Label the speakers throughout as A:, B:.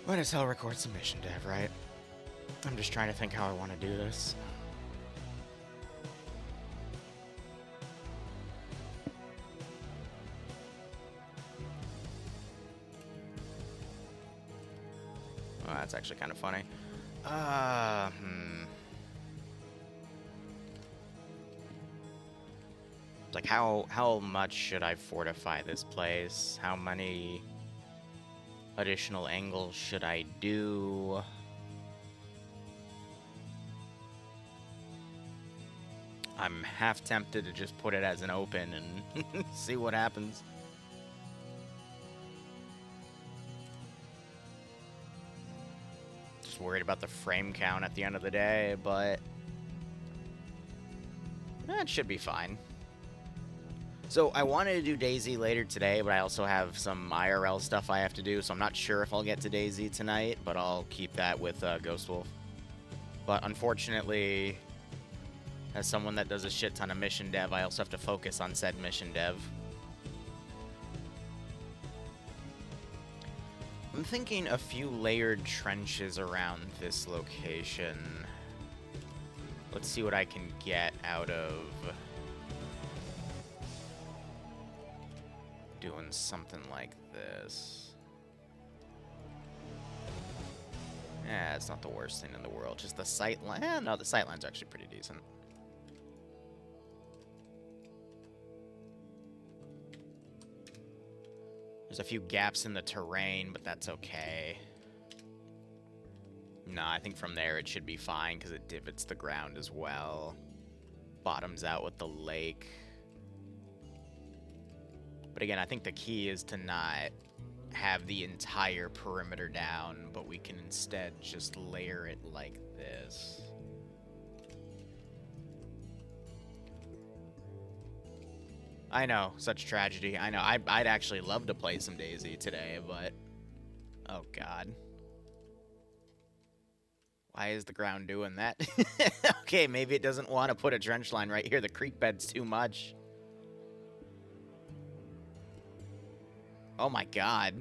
A: Might as well record some mission dev, right? I'm just trying to think how I want to do this. Oh, that's actually kind of funny. Like, how much should I fortify this place? How many additional angles should I do? I'm half tempted to just put it as an open and see what happens. Just worried about the frame count at the end of the day, but that should be fine. So I wanted to do DayZ later today, but I also have some IRL stuff I have to do, so I'm not sure if I'll get to DayZ tonight, but I'll keep that with Ghost Wolf. But unfortunately, as someone that does a shit ton of mission dev, I also have to focus on said mission dev. I'm thinking a few layered trenches around this location. Let's see what I can get out of doing something like this. Yeah, it's not the worst thing in the world. Just the sight line. Eh, no, the sight line's actually pretty decent. There's a few gaps in the terrain, but that's okay. No, I think from there it should be fine because it divots the ground as well. Bottoms out with the lake. But again, I think the key is to not have the entire perimeter down, but we can instead just layer it like this. I know, such tragedy. I know, I'd actually love to play some DayZ today, but... Oh, God. Why is the ground doing that? Okay, maybe it doesn't want to put a trench line right here. The creek bed's too much. Oh my God.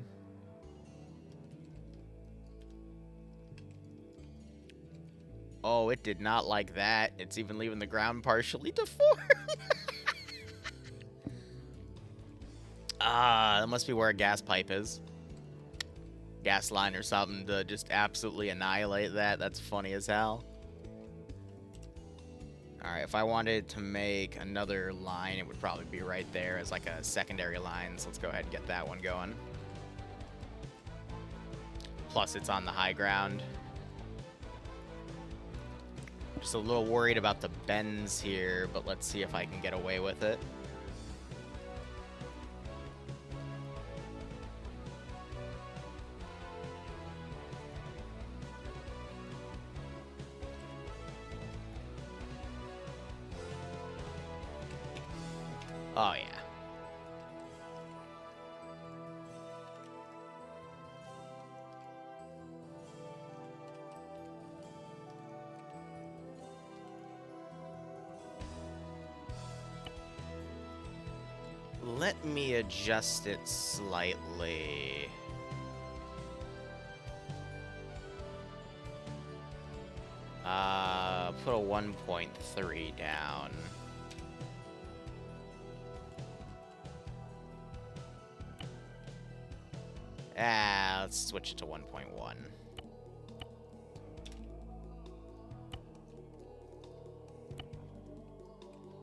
A: Oh, it did not like that. It's even leaving the ground partially deformed. That must be where a gas pipe is. Gas line or something to just absolutely annihilate that. That's funny as hell. Alright, if I wanted to make another line, it would probably be right there as like a secondary line. So let's go ahead and get that one going. Plus, it's on the high ground. Just a little worried about the bends here, but let's see if I can get away with it. Oh, yeah. Let me adjust it slightly. Put a 1.3 down. Let's switch it to 1.1.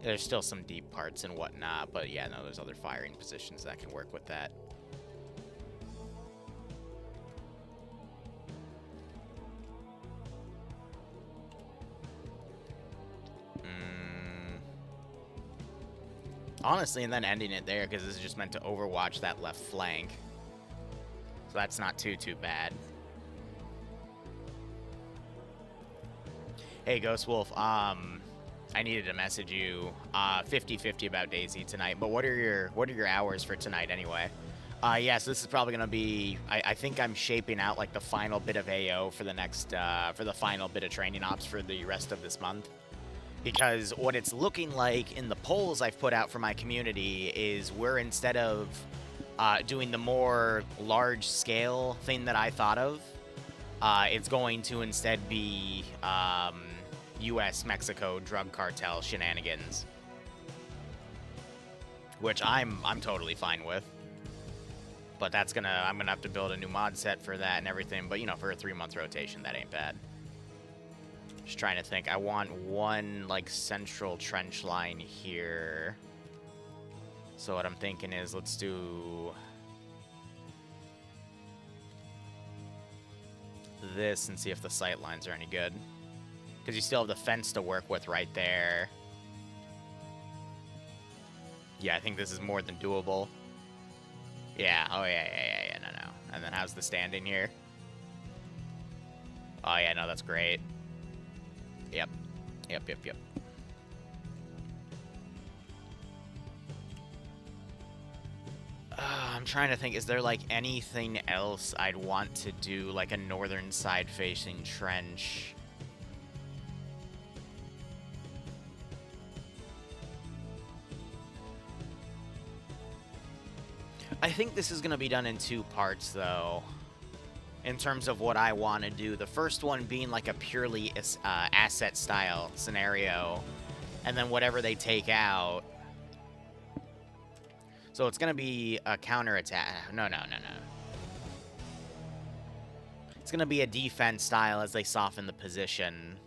A: There's still some deep parts and whatnot, but yeah, no, there's other firing positions that can work with that. Honestly, and then ending it there, because this is just meant to overwatch that left flank. So that's not too bad. Hey, Ghost Wolf, I needed to message you 50-50 about DayZ tonight, but what are your hours for tonight anyway? Yeah, so this is probably gonna be, I think I'm shaping out like the final bit of AO for the next for the final bit of training ops for the rest of this month. Because what it's looking like in the polls I've put out for my community is we're, instead of doing the more large-scale thing that I thought of, It's going to instead be U.S.-Mexico drug cartel shenanigans, which I'm totally fine with. But I'm gonna have to build a new mod set for that and everything. But you know, for a 3-month rotation, that ain't bad. Just trying to think. I want one like central trench line here. So what I'm thinking is, let's do this and see if the sight lines are any good. Because you still have the fence to work with right there. Yeah, I think this is more than doable. Yeah, oh yeah, no. And then how's the standing here? Oh yeah, no, that's great. Yep. I'm trying to think, is there like anything else I'd want to do, like a northern side facing trench? I think this is going to be done in 2 parts, though, in terms of what I want to do. The first one being like a purely asset-style scenario, and then whatever they take out. So it's going to be a counterattack. No. It's going to be a defense style as they soften the position.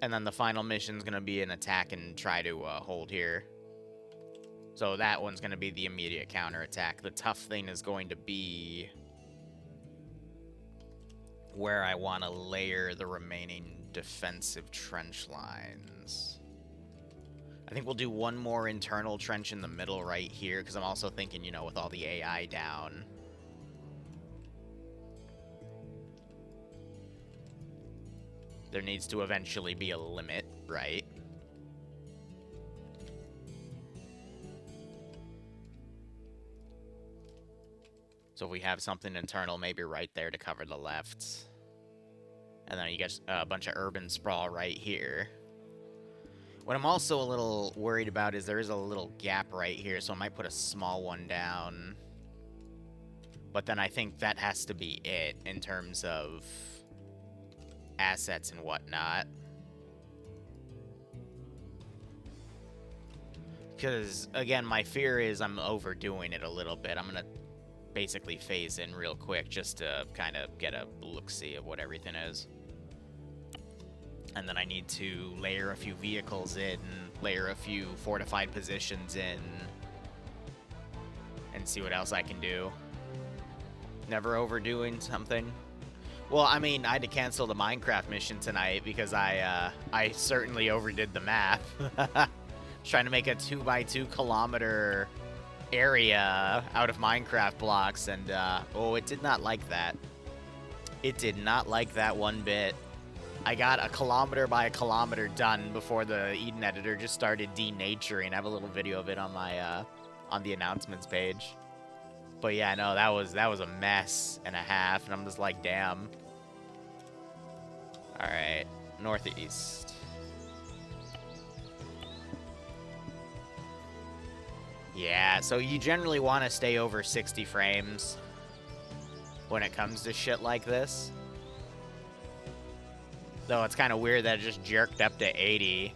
A: And then the final mission is going to be an attack and try to hold here. So that one's going to be the immediate counterattack. The tough thing is going to be where I want to layer the remaining defensive trench lines. I think we'll do one more internal trench in the middle right here, because I'm also thinking, you know, with all the AI down. There needs to eventually be a limit, right? So if we have something internal, maybe right there to cover the left. And then you get a bunch of urban sprawl right here. What I'm also a little worried about is there is a little gap right here, so I might put a small one down. But then I think that has to be it in terms of assets and whatnot. Because, again, my fear is I'm overdoing it a little bit. I'm going to basically phase in real quick just to kind of get a look-see of what everything is. And then I need to layer a few vehicles in, layer a few fortified positions in, and see what else I can do. Never overdoing something. Well, I mean, I had to cancel the Minecraft mission tonight because I certainly overdid the math. Trying to make a 2x2 kilometer area out of Minecraft blocks, and oh, it did not like that. It did not like that one bit. I got a kilometer by a kilometer done before the Eden editor just started denaturing. I have a little video of it on my on the announcements page. But yeah, no, that was a mess and a half, and I'm just like, damn. All right, northeast. Yeah, so you generally want to stay over 60 frames when it comes to shit like this. Though it's kind of weird that it just jerked up to 80.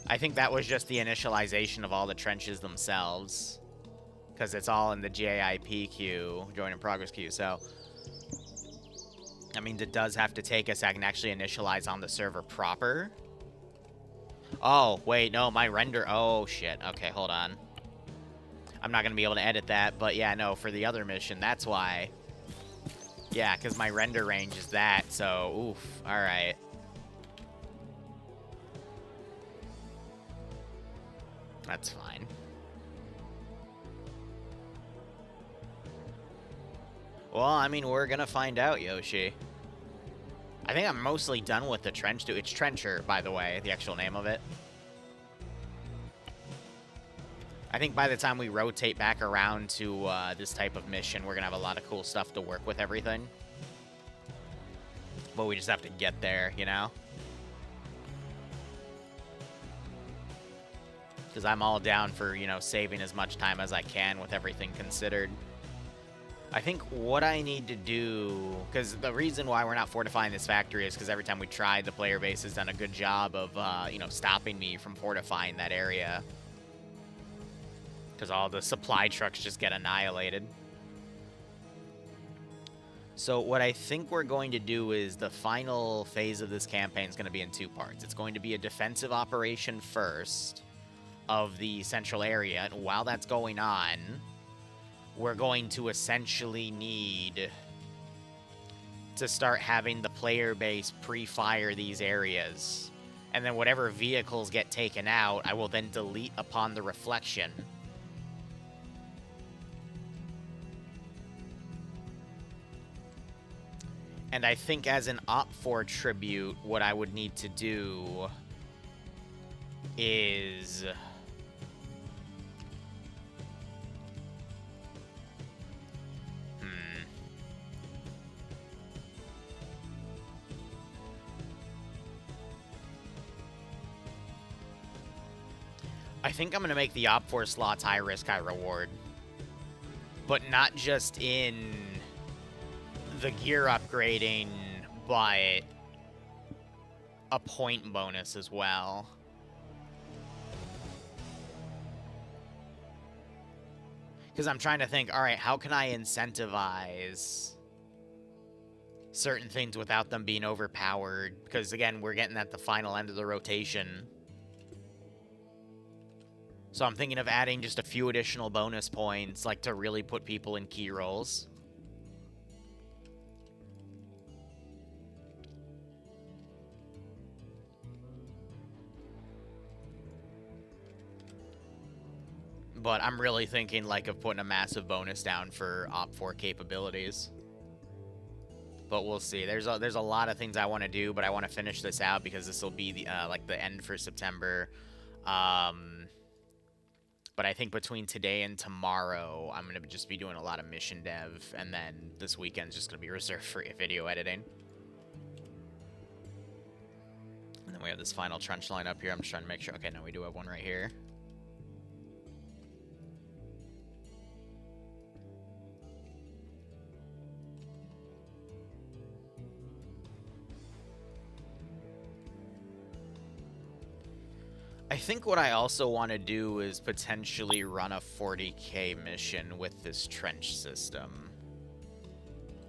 A: I think that was just the initialization of all the trenches themselves, because it's all in the JIP queue, join in progress queue. So, I mean, it does have to take a second to actually initialize on the server proper. Oh, wait, no, my render. Oh, shit. Okay, hold on. I'm not going to be able to edit that, but yeah, no, for the other mission, that's why. Yeah, because my render range is that, so, oof, all right. That's fine. Well, I mean, we're going to find out, Yoshi. I think I'm mostly done with the trench, too. It's Trencher, by the way, the actual name of it. I think by the time we rotate back around to this type of mission, we're going to have a lot of cool stuff to work with everything. But we just have to get there, you know? Because I'm all down for, you know, saving as much time as I can with everything considered. I think what I need to do, because the reason why we're not fortifying this factory is because every time we tried, the player base has done a good job of, you know, stopping me from fortifying that area. Because all the supply trucks just get annihilated. So what I think we're going to do is the final phase of this campaign is going to be in 2 parts. It's going to be a defensive operation first of the central area, and while that's going on, we're going to essentially need to start having the player base pre-fire these areas. And then whatever vehicles get taken out, I will then delete upon the reflection. And I think as an Op4 tribute, what I would need to do is... I think I'm going to make the Op4 slots high risk, high reward. But not just in the gear upgrading, but a point bonus as well. Because I'm trying to think, all right, how can I incentivize certain things without them being overpowered? Because, again, we're getting at the final end of the rotation. So I'm thinking of adding just a few additional bonus points, like to really put people in key roles. But I'm really thinking like of putting a massive bonus down for Op4 capabilities. But we'll see. There's a lot of things I want to do, but I want to finish this out because this will be the like the end for September. But I think between today and tomorrow, I'm going to just be doing a lot of mission dev, and then this weekend's just going to be reserved for video editing. And then we have this final trench line up here. I'm just trying to make sure. Okay, no, we do have one right here. I think what I also want to do is potentially run a 40k mission with this trench system.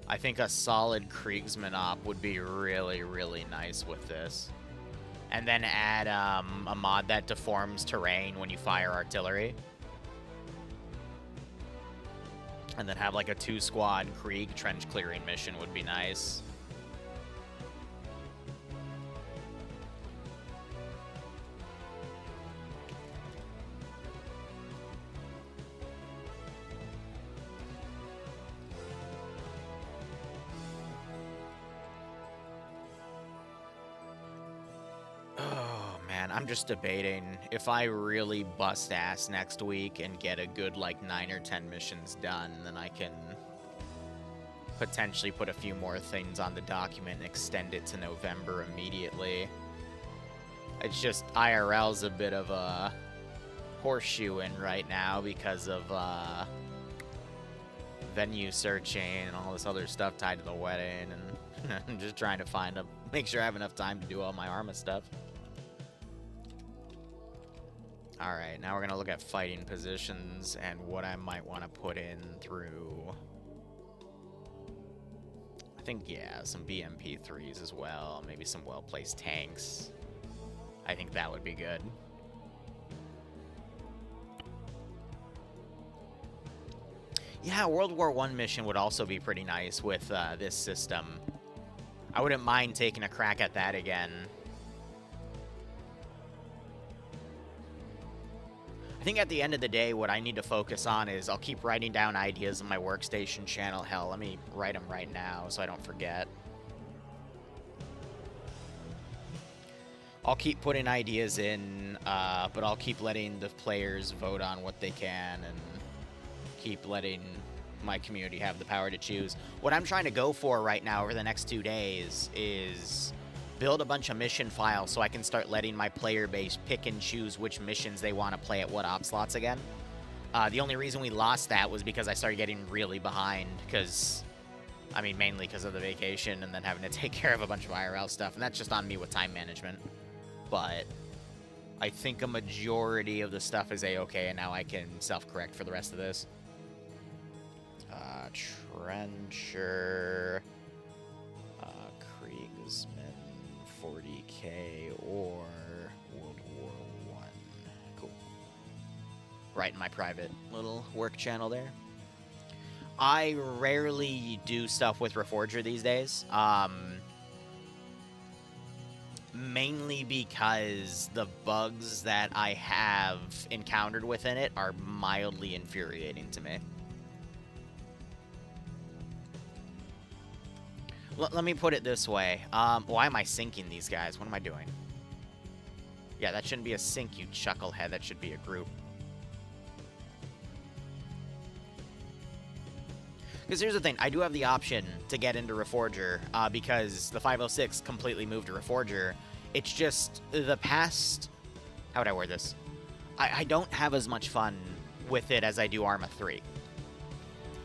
A: I think a solid Kriegsman op would be really, really nice with this. And then add a mod that deforms terrain when you fire artillery. And then have like a 2-squad Krieg trench clearing mission would be nice. I'm just debating if I really bust ass next week and get a good like 9 or 10 missions done, then I can potentially put a few more things on the document and extend it to November immediately. It's just IRL's a bit of a horseshoeing right now because of venue searching and all this other stuff tied to the wedding, and I'm just trying to make sure I have enough time to do all my Arma stuff. Alright, now we're going to look at fighting positions and what I might want to put in through... I think, yeah, some BMP3s as well. Maybe some well-placed tanks. I think that would be good. Yeah, World War I mission would also be pretty nice with this system. I wouldn't mind taking a crack at that again. I think at the end of the day, what I need to focus on is I'll keep writing down ideas in my workstation channel. Hell, let me write them right now so I don't forget. I'll keep putting ideas in, but I'll keep letting the players vote on what they can and keep letting my community have the power to choose. What I'm trying to go for right now over the next 2 days is build a bunch of mission files so I can start letting my player base pick and choose which missions they want to play at what op slots again. The only reason we lost that was because I started getting really behind, because, I mean, mainly because of the vacation and then having to take care of a bunch of IRL stuff, and that's just on me with time management. But I think a majority of the stuff is A-okay, and now I can self-correct for the rest of this. Trencher, Kriegsman, 40k, or World War I. Cool. Right in my private little work channel there. I rarely do stuff with Reforger these days. Mainly because the bugs that I have encountered within it are mildly infuriating to me. Let me put it this way. Why am I sinking these guys? What am I doing? Yeah, that shouldn't be a sink, you chucklehead. That should be a group. Because here's the thing. I do have the option to get into Reforger because the 506 completely moved to Reforger. It's just the past... How would I word this? I don't have as much fun with it as I do Arma 3.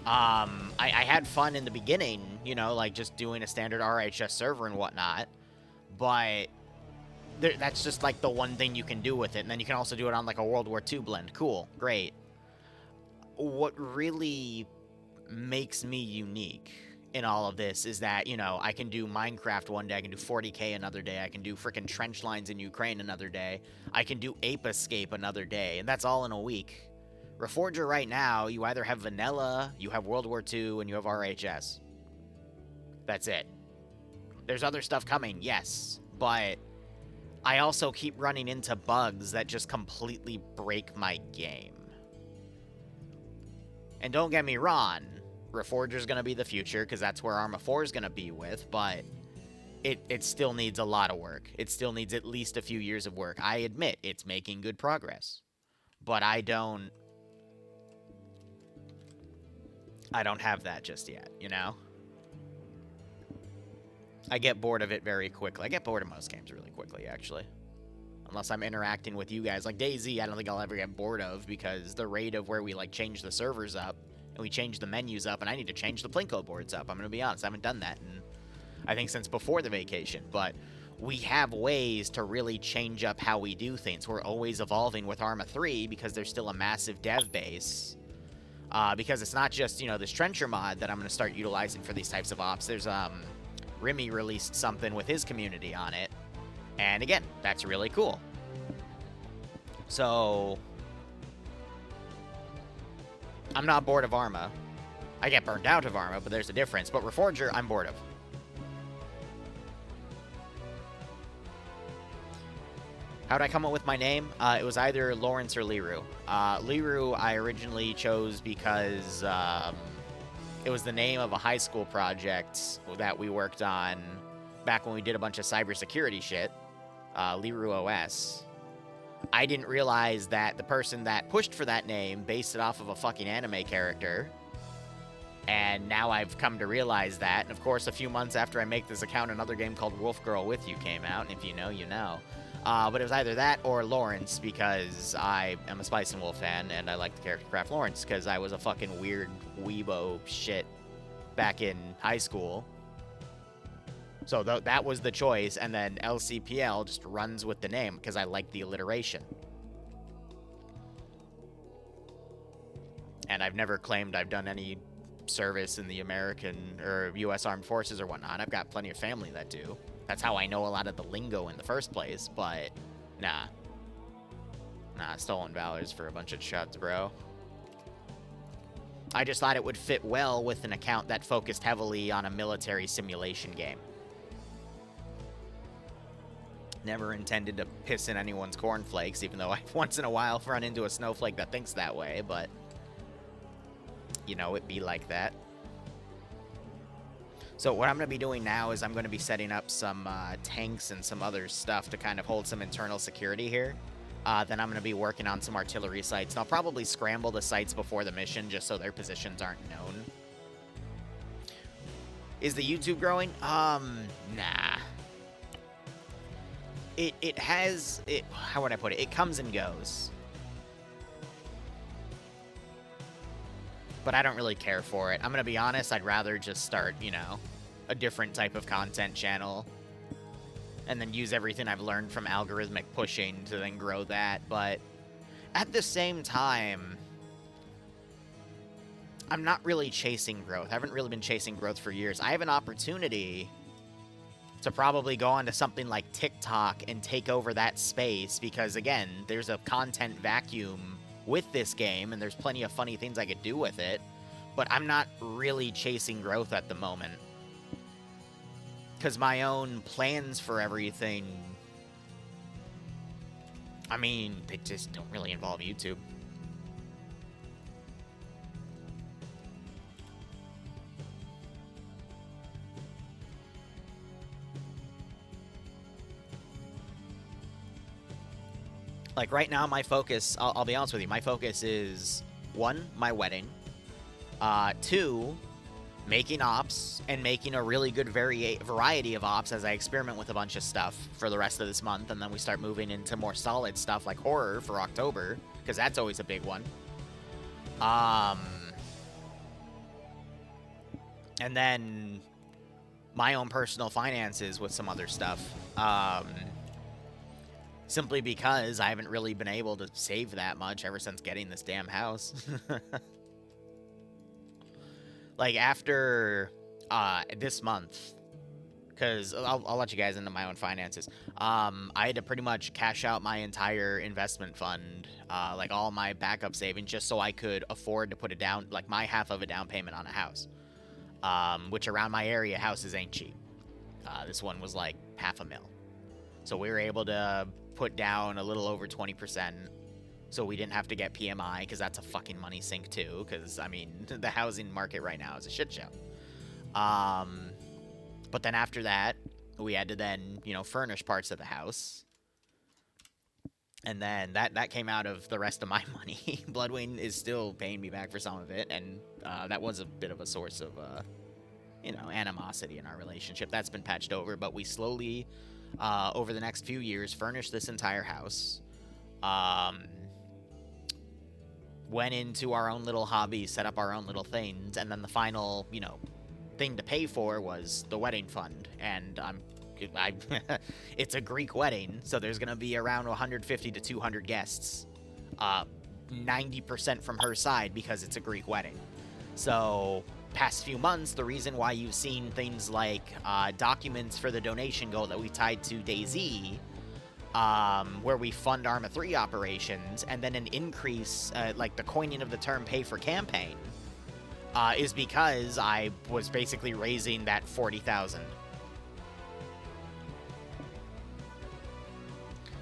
A: I had fun in the beginning, you know, like just doing a standard RHS server and whatnot, but that's just like the one thing you can do with it, and then you can also do it on like a World War II blend. Cool, great. What really makes me unique in all of this is that, you know, I can do Minecraft one day, I can do 40k another day, I can do frickin' trench lines in Ukraine another day, I can do Ape Escape another day, and that's all in a week. Reforger right now, you either have vanilla, you have World War II, and you have RHS. That's it. There's other stuff coming, yes, but I also keep running into bugs that just completely break my game. And don't get me wrong, Reforger's going to be the future, because that's where Arma 4 is going to be with, but it still needs a lot of work. It still needs at least a few years of work. I admit, it's making good progress. But I don't have that just yet, you know? I get bored of it very quickly. I get bored of most games really quickly, actually. Unless I'm interacting with you guys. Like DayZ, I don't think I'll ever get bored of, because the rate of where we, like, change the servers up, and we change the menus up, and I need to change the Plinko boards up. I'm going to be honest, I haven't done that in, I think, since before the vacation. But we have ways to really change up how we do things. We're always evolving with Arma 3, because there's still a massive dev base. Because it's not just, you know, this Trencher mod that I'm going to start utilizing for these types of ops. There's, Remy released something with his community on it. And again, that's really cool. So, I'm not bored of Arma. I get burned out of Arma, but there's a difference. But Reforger, I'm bored of. How'd I come up with my name? It was either Lawrence or Liru. Liru I originally chose because it was the name of a high school project that we worked on back when we did a bunch of cybersecurity shit. Liru OS. I didn't realize that the person that pushed for that name based it off of a fucking anime character. And now I've come to realize that. And of course, a few months after I make this account, another game called Wolf Girl With You came out. And if you know, you know. But it was either that or Lawrence, because I am a Spice and Wolf fan, and I like the character Craft Lawrence, because I was a fucking weird weebo shit back in high school. So that was the choice, and then LCPL just runs with the name, because I like the alliteration. And I've never claimed I've done any service in the American or U.S. Armed Forces or whatnot. I've got plenty of family that do. That's how I know a lot of the lingo in the first place, but nah. Nah, Stolen Valor's for a bunch of chuds, bro. I just thought it would fit well with an account that focused heavily on a military simulation game. Never intended to piss in anyone's cornflakes, even though I once in a while run into a snowflake that thinks that way, but you know, it be like that. So what I'm going to be doing now is I'm going to be setting up some tanks and some other stuff to kind of hold some internal security here. Then I'm going to be working on some artillery sites. And I'll probably scramble the sites before the mission just so their positions aren't known. Is the YouTube growing? Nah. It has... how would I put it? It comes and goes. but I don't really care for it. I'm gonna be honest, I'd rather just start, you know, a different type of content channel and then use everything I've learned from algorithmic pushing to then grow that. But at the same time, I'm not really chasing growth. I haven't really been chasing growth for years. I have an opportunity to probably go onto something like TikTok and take over that space because, again, there's a content vacuum with this game, and there's plenty of funny things I could do with it, but I'm not really chasing growth at the moment. Because my own plans for everything, I mean, they just don't really involve YouTube. Like, right now, my focus, I'll be honest with you, my focus is, 1, my wedding, 2, making ops, and making a really good variety of ops as I experiment with a bunch of stuff for the rest of this month, and then we start moving into more solid stuff like horror for October, because that's always a big one. And then my own personal finances with some other stuff. Simply because I haven't really been able to save that much ever since getting this damn house. Like, after this month, because I'll let you guys into my own finances. I had to pretty much cash out my entire investment fund, like all my backup savings, just so I could afford to put it down, like my half of a down payment on a house. Which around my area, houses ain't cheap. This one was like $500,000. So we were able to put down a little over 20%, so we didn't have to get PMI, because that's a fucking money sink too, because, I mean, the housing market right now is a shit show. But then after that, we had to then, you know, furnish parts of the house. And then that came out of the rest of my money. Bloodwing is still paying me back for some of it, and that was a bit of a source of, you know, animosity in our relationship. That's been patched over, but we slowly, over the next few years, furnished this entire house. Went into our own little hobbies, set up our own little things, and then the final, you know, thing to pay for was the wedding fund. And it's a Greek wedding, so there's gonna be around 150 to 200 guests, 90% from her side, because it's a Greek wedding. So past few months, the reason why you've seen things like documents for the donation goal that we tied to DayZ, where we fund Arma 3 operations, and then an increase, like the coining of the term pay for campaign, is because I was basically raising that 40,000.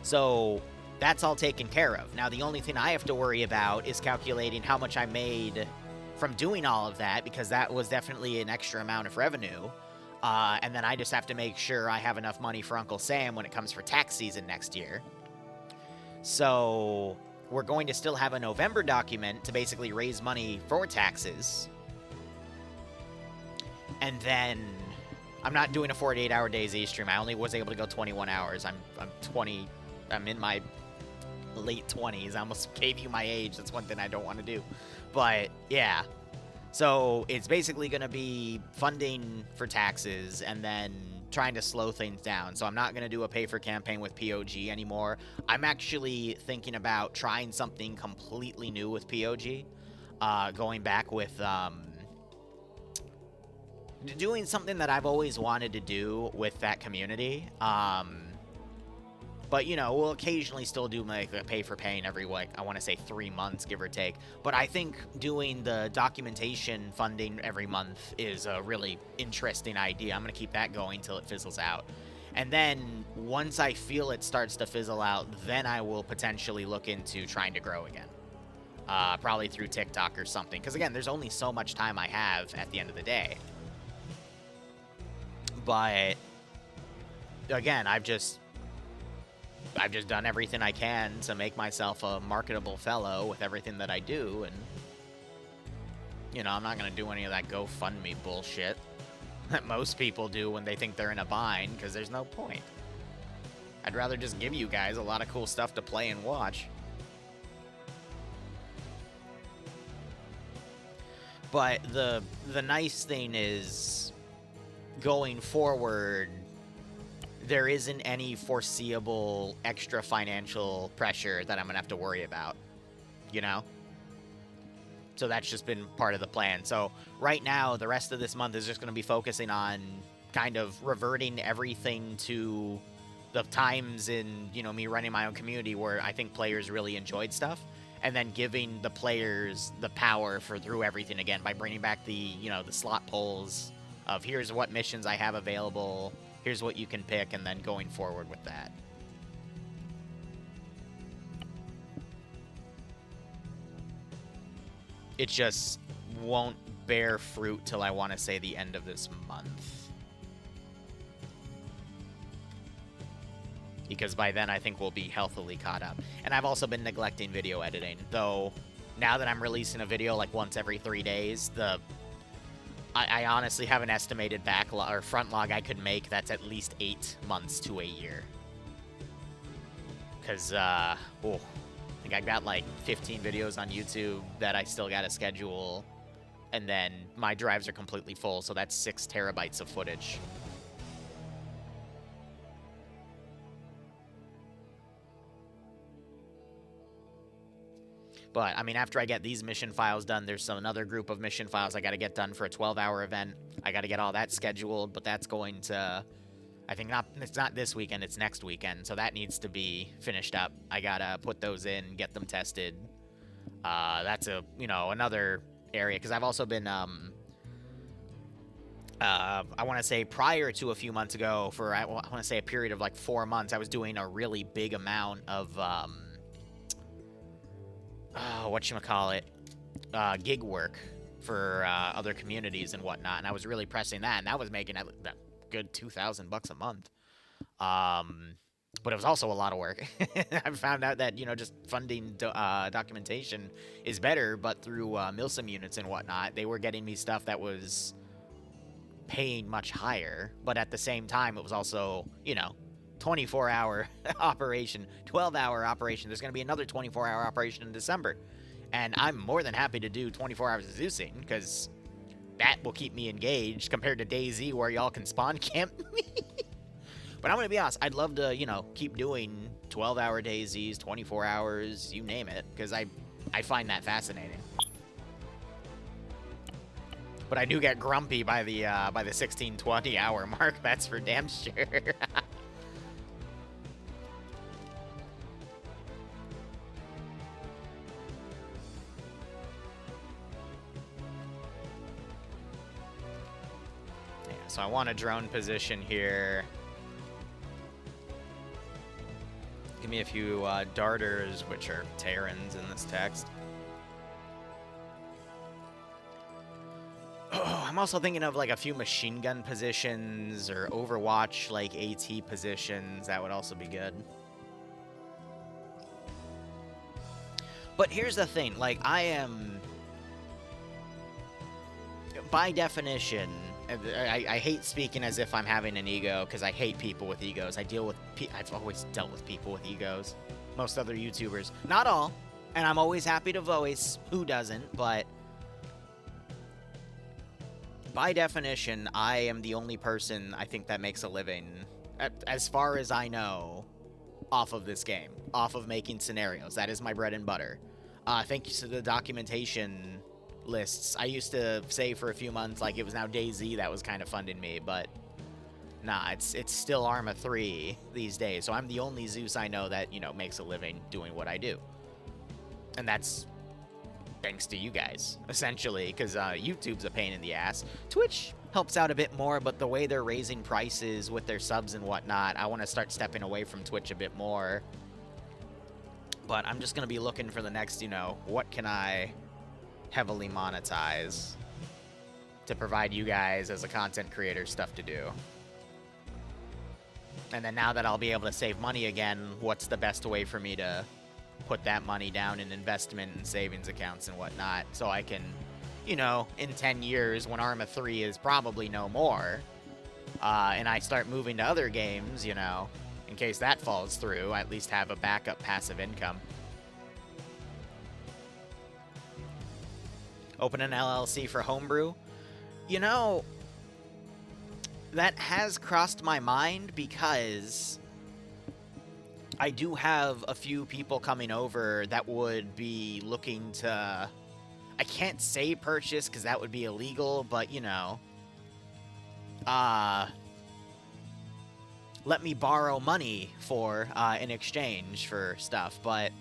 A: So that's all taken care of. Now, the only thing I have to worry about is calculating how much I made from doing all of that, because that was definitely an extra amount of revenue. And then I just have to make sure I have enough money for Uncle Sam when it comes for tax season next year. So we're going to still have a November document to basically raise money for taxes. And then I'm not doing a 48-hour DayZ stream. I only was able to go 21 hours. I'm in my late 20s. I almost gave you my age. That's one thing I don't want to do. But yeah. So it's basically going to be funding for taxes and then trying to slow things down. So I'm not going to do a pay for campaign with POG anymore. I'm actually thinking about trying something completely new with POG. Going back with doing something that I've always wanted to do with that community. But, you know, we'll occasionally still do, like, a pay-for-paying every, like, I want to say 3 months, give or take. But I think doing the documentation funding every month is a really interesting idea. I'm going to keep that going till it fizzles out. And then, once I feel it starts to fizzle out, then I will potentially look into trying to grow again. Probably through TikTok or something. Because, again, there's only so much time I have at the end of the day. But, again, I've just done everything I can to make myself a marketable fellow with everything that I do, and, you know, I'm not going to do any of that GoFundMe bullshit that most people do when they think they're in a bind, because there's no point. I'd rather just give you guys a lot of cool stuff to play and watch. But the nice thing is, going forward, there isn't any foreseeable extra financial pressure that I'm going to have to worry about, you know? So that's just been part of the plan. So right now, the rest of this month is just going to be focusing on kind of reverting everything to the times in, you know, me running my own community where I think players really enjoyed stuff, and then giving the players the power for through everything again by bringing back the, you know, the slot polls of here's what missions I have available, here's what you can pick, and then going forward with that. It just won't bear fruit till I want to say the end of this month. Because by then I think we'll be healthily caught up. And I've also been neglecting video editing, though now that I'm releasing a video like once every 3 days, I honestly have an estimated backlog or front log I could make that's at least 8 months to a year. Because, I think I've got like 15 videos on YouTube that I still got to schedule, and then my drives are completely full, so that's 6 terabytes of footage. But, I mean, after I get these mission files done, there's another group of mission files I got to get done for a 12-hour event. I got to get all that scheduled, but that's going to, I think it's not this weekend, it's next weekend, so that needs to be finished up. I got to put those in, get them tested. That's another area, because I've also been, I want to say prior to a few months ago, for, I want to say a period of like 4 months, I was doing a really big amount of, whatchamacallit, gig work for other communities and whatnot, and I was really pressing that, and that was making a good $2,000 a month. But it was also a lot of work. I found out that, you know, just funding documentation is better, but through Milsim units and whatnot, they were getting me stuff that was paying much higher, but at the same time, it was also, you know, 24-hour operation, 12-hour operation. There's going to be another 24-hour operation in December. And I'm more than happy to do 24 hours of Zeusing, because that will keep me engaged compared to DayZ, where y'all can spawn camp me. But I'm going to be honest, I'd love to, you know, keep doing 12-hour DayZs, 24 hours, you name it, because I find that fascinating. But I do get grumpy by the 16-20 hour mark, that's for damn sure. So I want a drone position here. Give me a few darters, which are Terrans in this text. Oh, I'm also thinking of like a few machine gun positions or Overwatch like AT positions. That would also be good. But here's the thing, like I am, by definition, I hate speaking as if I'm having an ego, because I hate people with egos. I've always dealt with people with egos. Most other YouTubers. Not all. And I'm always happy to voice who doesn't, but by definition, I am the only person I think that makes a living, as far as I know, off of this game. Off of making scenarios. That is my bread and butter. Thanks to the documentation lists. I used to say for a few months, like, it was now DayZ that was kind of funding me, but nah, it's still Arma 3 these days, so I'm the only Zeus I know that, you know, makes a living doing what I do. And that's thanks to you guys, essentially, because YouTube's a pain in the ass. Twitch helps out a bit more, but the way they're raising prices with their subs and whatnot, I want to start stepping away from Twitch a bit more. But I'm just going to be looking for the next, you know, what can I heavily monetize to provide you guys as a content creator stuff to do. And then now that I'll be able to save money again, what's the best way for me to put that money down in investment and savings accounts and whatnot, so I can, you know, in 10 years when Arma 3 is probably no more, and I start moving to other games, you know, in case that falls through, I at least have a backup passive income. Open an LLC for homebrew. You know, that has crossed my mind because I do have a few people coming over that would be looking to... I can't say purchase because that would be illegal, but, you know, let me borrow money for in exchange for stuff. But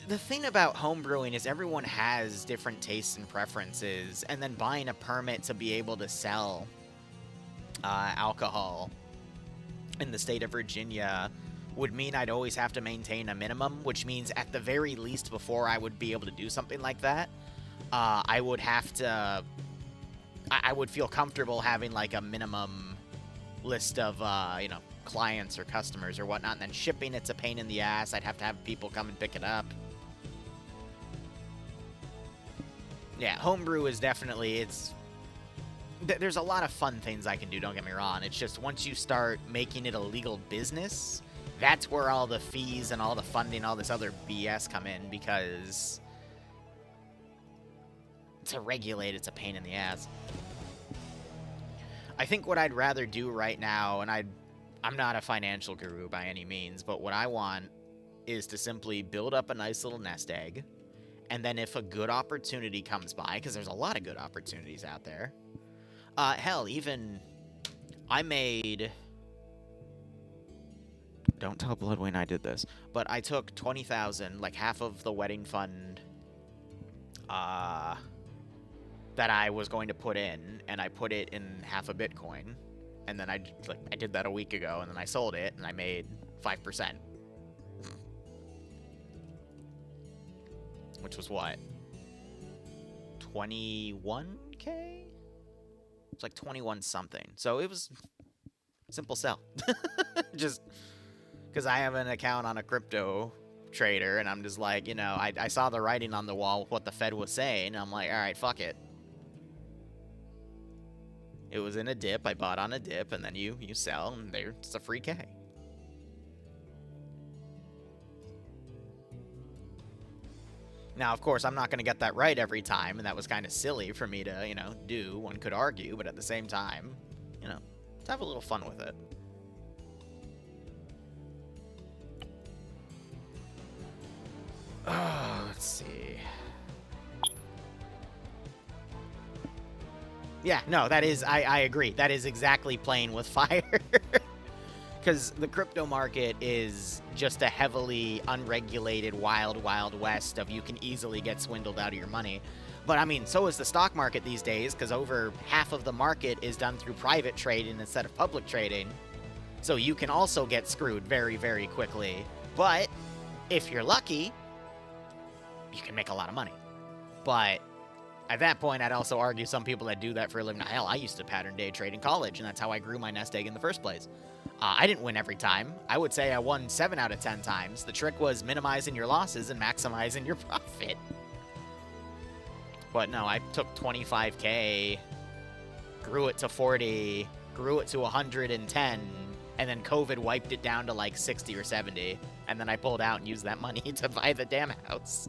A: the thing about homebrewing is everyone has different tastes and preferences, and then buying a permit to be able to sell alcohol in the state of Virginia would mean I'd always have to maintain a minimum, which means at the very least before I would be able to do something like that, I would have to... I would feel comfortable having, like, a minimum list of, you know, clients or customers or whatnot, and then shipping, it's a pain in the ass. I'd have to have people come and pick it up. Yeah, homebrew is definitely, it's... There's a lot of fun things I can do, don't get me wrong. It's just once you start making it a legal business, that's where all the fees and all the funding, all this other BS come in, because to regulate, it's a pain in the ass. I think what I'd rather do right now, and I'm not a financial guru by any means, but what I want is to simply build up a nice little nest egg, and then if a good opportunity comes by, because there's a lot of good opportunities out there, hell, even I made... Don't tell Bloodwing I did this, but I took 20,000, like half of the wedding fund that I was going to put in, and I put it in half a Bitcoin, and then I did that a week ago, and then I sold it, and I made 5%. Which was what? 21K? It's like 21 something. So it was simple sell. Just because I have an account on a crypto trader, and I'm just like, you know, I saw the writing on the wall with what the Fed was saying, and I'm like, all right, fuck it. It was in a dip. I bought on a dip, and then you sell, and it's a free K. Now, of course, I'm not going to get that right every time, and that was kind of silly for me to, you know, do, one could argue, but at the same time, you know, let's have a little fun with it. Let's see. Yeah, no, that is, I agree. That is exactly playing with fire. Because the crypto market is just a heavily unregulated wild, wild west of you can easily get swindled out of your money. But, I mean, so is the stock market these days, because over half of the market is done through private trading instead of public trading. So you can also get screwed very, very quickly. But if you're lucky, you can make a lot of money. But at that point, I'd also argue some people that do that for a living. Hell, I used to pattern day trade in college, and that's how I grew my nest egg in the first place. I didn't win every time. I would say I won 7 out of 10 times. The trick was minimizing your losses and maximizing your profit. But no, I took 25K, grew it to 40, grew it to 110, and then COVID wiped it down to like 60 or 70. And then I pulled out and used that money to buy the damn house.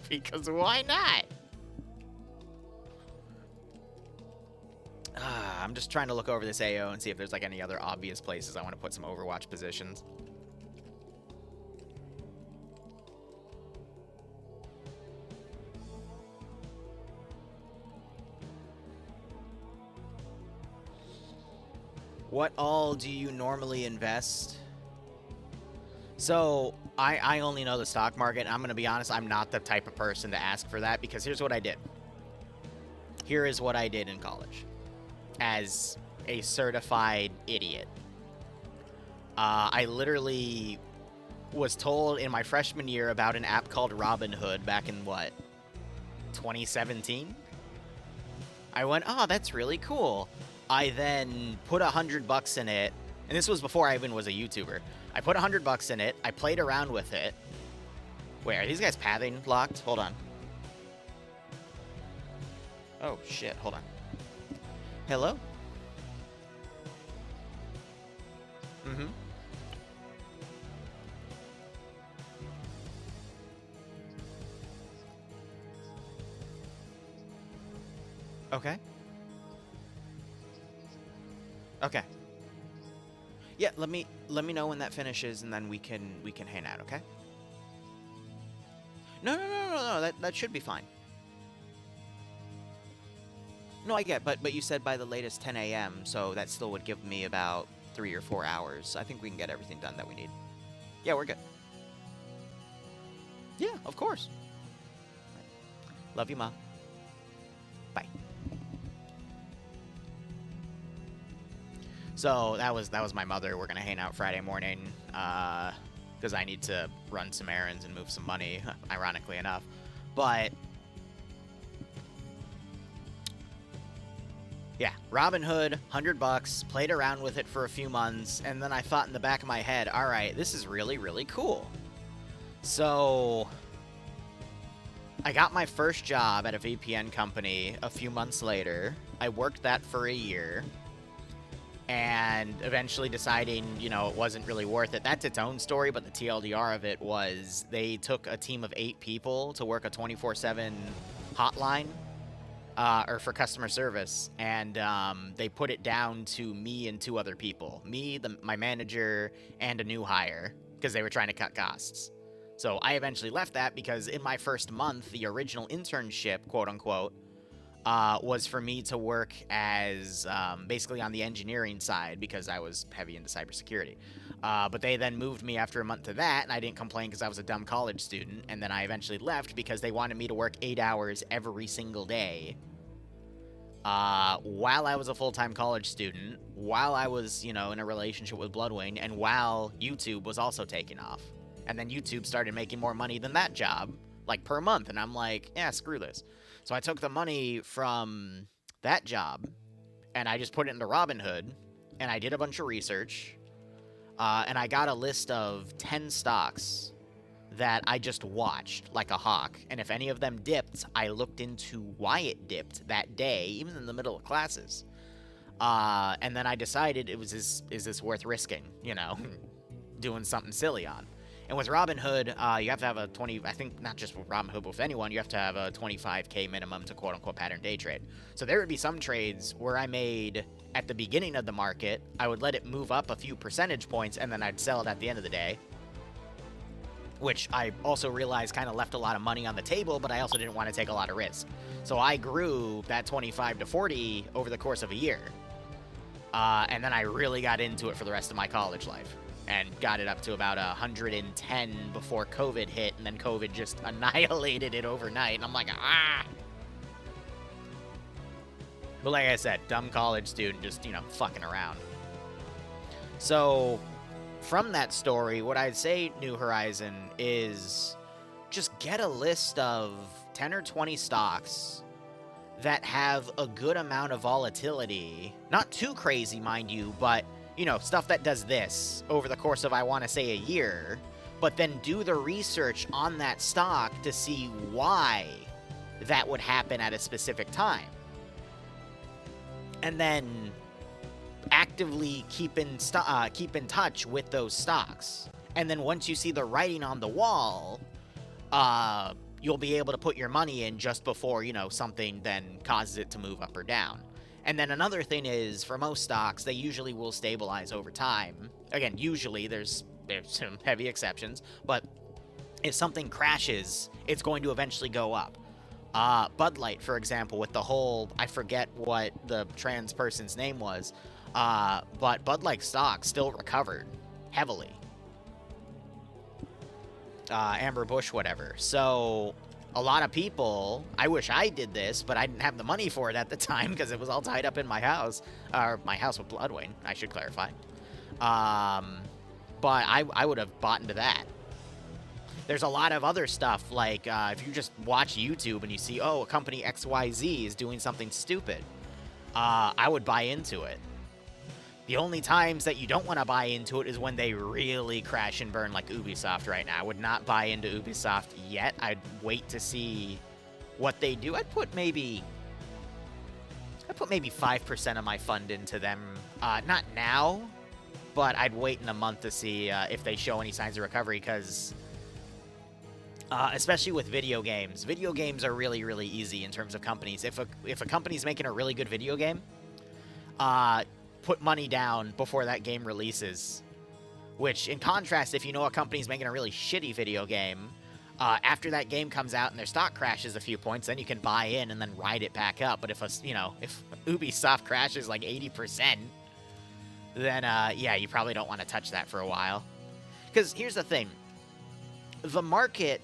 A: Because why not? I'm just trying to look over this AO and see if there's like any other obvious places I want to put some Overwatch positions. What all do you normally invest? So, I only know the stock market. I'm going to be honest, I'm not the type of person to ask for that, because here's what I did. Here is what I did in college as a certified idiot. I literally was told in my freshman year about an app called Robinhood back in, what, 2017? I went, oh, that's really cool. I then put $100 in it, and this was before I even was a YouTuber. I put $100 in it. I played around with it. Wait, are these guys pathing locked? Hold on. Oh, shit. Hold on. Hello? Mm-hmm. Okay. Okay. Yeah, let me know when that finishes, and then we can hang out, okay? No, that should be fine. No, I get, but you said by the latest 10 a.m., so that still would give me about 3 or 4 hours. I think we can get everything done that we need. Yeah, we're good. Yeah, of course. Love you, Ma. Bye. So that was my mother. We're gonna hang out Friday morning, because I need to run some errands and move some money, ironically enough. But yeah, Robinhood, $100, played around with it for a few months, and then I thought in the back of my head, all right, this is really, really cool. So I got my first job at a VPN company a few months later. I worked that for a year, and eventually deciding, you know, it wasn't really worth it. That's its own story, but the TLDR of it was they took a team of 8 people to work a 24/7 hotline, or for customer service, and they put it down to me and 2 other people. Me, my manager, and a new hire, because they were trying to cut costs. So I eventually left that because in my first month, the original internship, quote-unquote, was for me to work as basically on the engineering side because I was heavy into cybersecurity. But they then moved me after a month to that, and I didn't complain because I was a dumb college student. And then I eventually left because they wanted me to work 8 hours every single day while I was a full-time college student, while I was, you know, in a relationship with Bloodwing, and while YouTube was also taking off. And then YouTube started making more money than that job, like per month. And I'm like, yeah, screw this. So I took the money from that job and I just put it into Robinhood, and I did a bunch of research, and I got a list of 10 stocks that I just watched like a hawk. And if any of them dipped, I looked into why it dipped that day, even in the middle of classes. And then I decided is this worth risking, you know, doing something silly on. And with Robinhood, you have to have a 20, I think not just with Robinhood, but with anyone, you have to have a 25K minimum to quote-unquote pattern day trade. So there would be some trades where I made, at the beginning of the market, I would let it move up a few percentage points, and then I'd sell it at the end of the day, which I also realized kind of left a lot of money on the table, but I also didn't want to take a lot of risk. So I grew that 25 to 40 over the course of a year. And then I really got into it for the rest of my college life, and got it up to about 110 before COVID hit, and then COVID just annihilated it overnight, and I'm like, ah! But like I said, dumb college student just, you know, fucking around. So from that story, what I'd say, New Horizon, is just get a list of 10 or 20 stocks that have a good amount of volatility. Not too crazy, mind you, but, you know, stuff that does this over the course of, I want to say, a year, but then do the research on that stock to see why that would happen at a specific time. And then actively keep in touch with those stocks. And then once you see the writing on the wall, you'll be able to put your money in just before, you know, something then causes it to move up or down. And then another thing is, for most stocks, they usually will stabilize over time. Again, usually there's some heavy exceptions, but if something crashes, it's going to eventually go up. Bud Light, for example, with the whole, I forget what the trans person's name was, but Bud Light stock still recovered heavily. Amber Bush, whatever. So a lot of people, I wish I did this, but I didn't have the money for it at the time because it was all tied up in my house, or my house with Bloodwing, I should clarify. But I would have bought into that. There's a lot of other stuff, like if you just watch YouTube and you see, oh, a company XYZ is doing something stupid, I would buy into it. The only times that you don't want to buy into it is when they really crash and burn, like Ubisoft right now. I would not buy into Ubisoft yet. I'd wait to see what they do. I'd put maybe 5% of my fund into them. Not now, but I'd wait in a month to see if they show any signs of recovery, because especially with video games. Video games are really, really easy in terms of companies. If a company's making a really good video game, put money down before that game releases. Which, in contrast, if you know a company's making a really shitty video game, after that game comes out and their stock crashes a few points, then you can buy in and then ride it back up. But if if Ubisoft crashes like 80%, then yeah, you probably don't want to touch that for a while. Because here's the thing, the market